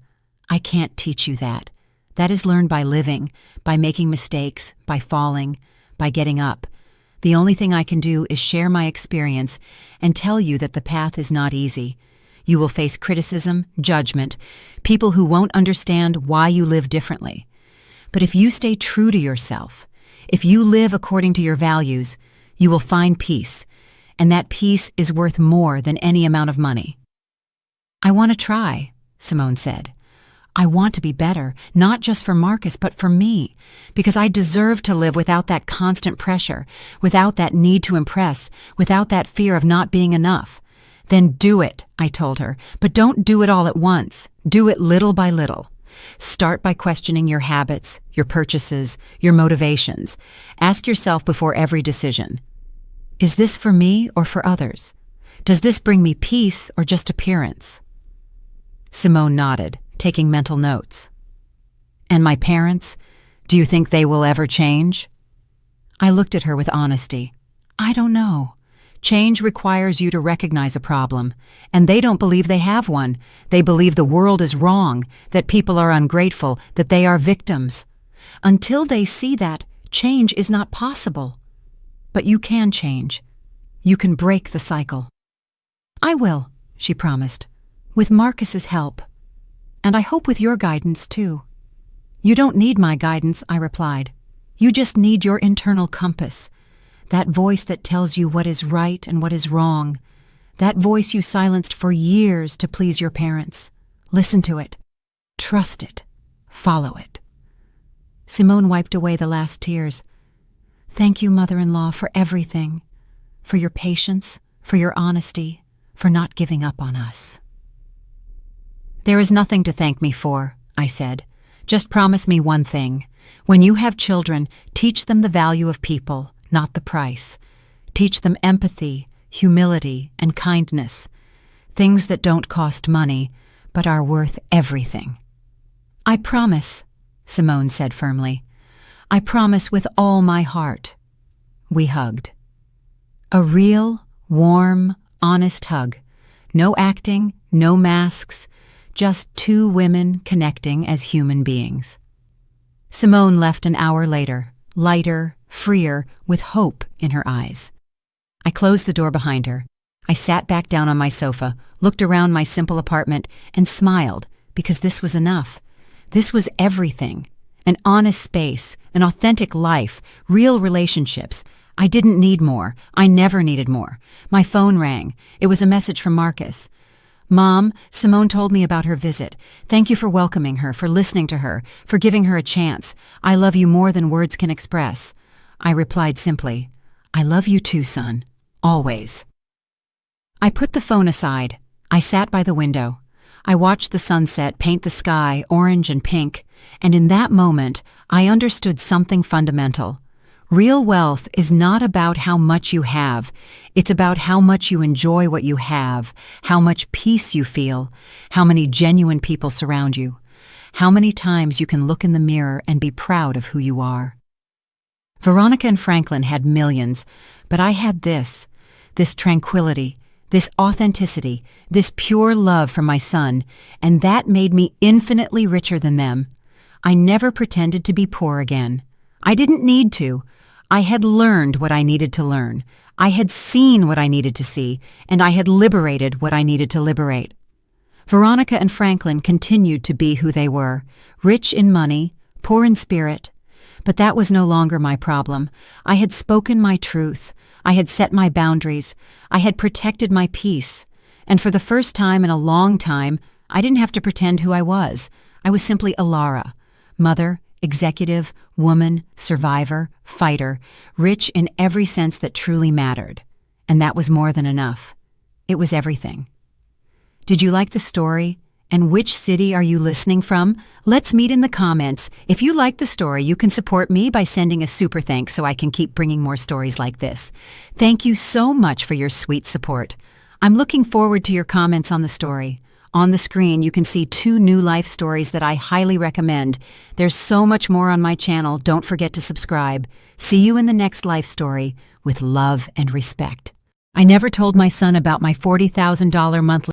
I can't teach you that. That is learned by living, by making mistakes, by falling, by getting up. The only thing I can do is share my experience and tell you that the path is not easy. You will face criticism, judgment, people who won't understand why you live differently. But if you stay true to yourself, if you live according to your values, you will find peace, and that peace is worth more than any amount of money." "I want to try," Simone said. "I want to be better, not just for Marcus, but for me, because I deserve to live without that constant pressure, without that need to impress, without that fear of not being enough." "Then do it," I told her, "but don't do it all at once. Do it little by little. Start by questioning your habits, your purchases, your motivations. Ask yourself before every decision, is this for me or for others? Does this bring me peace or just appearance?" Simone nodded, taking mental notes. "And my parents? Do you think they will ever change?" I looked at her with honesty. "I don't know. Change requires you to recognize a problem, and they don't believe they have one. They believe the world is wrong, that people are ungrateful, that they are victims. Until they see that, change is not possible. But you can change. You can break the cycle." "I will," she promised, "with Marcus's help. And I hope with your guidance, too." "You don't need my guidance," I replied. "You just need your internal compass. That voice that tells you what is right and what is wrong. That voice you silenced for years to please your parents. Listen to it. Trust it. Follow it." Simone wiped away the last tears. "Thank you, mother-in-law, for everything. For your patience, for your honesty, for not giving up on us." "There is nothing to thank me for," I said. "Just promise me one thing. When you have children, teach them the value of people, not the price. Teach them empathy, humility, and kindness. Things that don't cost money, but are worth everything." "I promise," Simone said firmly. "I promise with all my heart." We hugged. A real, warm, honest hug. No acting, no masks, just two women connecting as human beings. Simone left an hour later, lighter, freer, with hope in her eyes. I closed the door behind her. I sat back down on my sofa, looked around my simple apartment, and smiled, because this was enough. This was everything. An honest space, an authentic life, real relationships. I didn't need more. I never needed more. My phone rang. It was a message from Marcus. "Mom, Simone told me about her visit. Thank you for welcoming her, for listening to her, for giving her a chance. I love you more than words can express." I replied simply, "I love you too, son. Always." I put the phone aside. I sat by the window. I watched the sunset paint the sky orange and pink, and in that moment, I understood something fundamental. Real wealth is not about how much you have. It's about how much you enjoy what you have, how much peace you feel, how many genuine people surround you, how many times you can look in the mirror and be proud of who you are. Veronica and Franklin had millions, but I had this tranquility, this authenticity, this pure love for my son, and that made me infinitely richer than them. I never pretended to be poor again. I didn't need to. I had learned what I needed to learn. I had seen what I needed to see, and I had liberated what I needed to liberate. Veronica and Franklin continued to be who they were, rich in money, poor in spirit. But that was no longer my problem. I had spoken my truth. I had set my boundaries. I had protected my peace. And for the first time in a long time, I didn't have to pretend who I was. I was simply Alara, mother, executive, woman, survivor, fighter, rich in every sense that truly mattered. And that was more than enough. It was everything. Did you like the story? And which city are you listening from? Let's meet in the comments. If you like the story, you can support me by sending a super thanks so I can keep bringing more stories like this. Thank you so much for your sweet support. I'm looking forward to your comments on the story. On the screen, you can see 2 new life stories that I highly recommend. There's so much more on my channel. Don't forget to subscribe. See you in the next life story with love and respect. I never told my son about my $40,000 monthly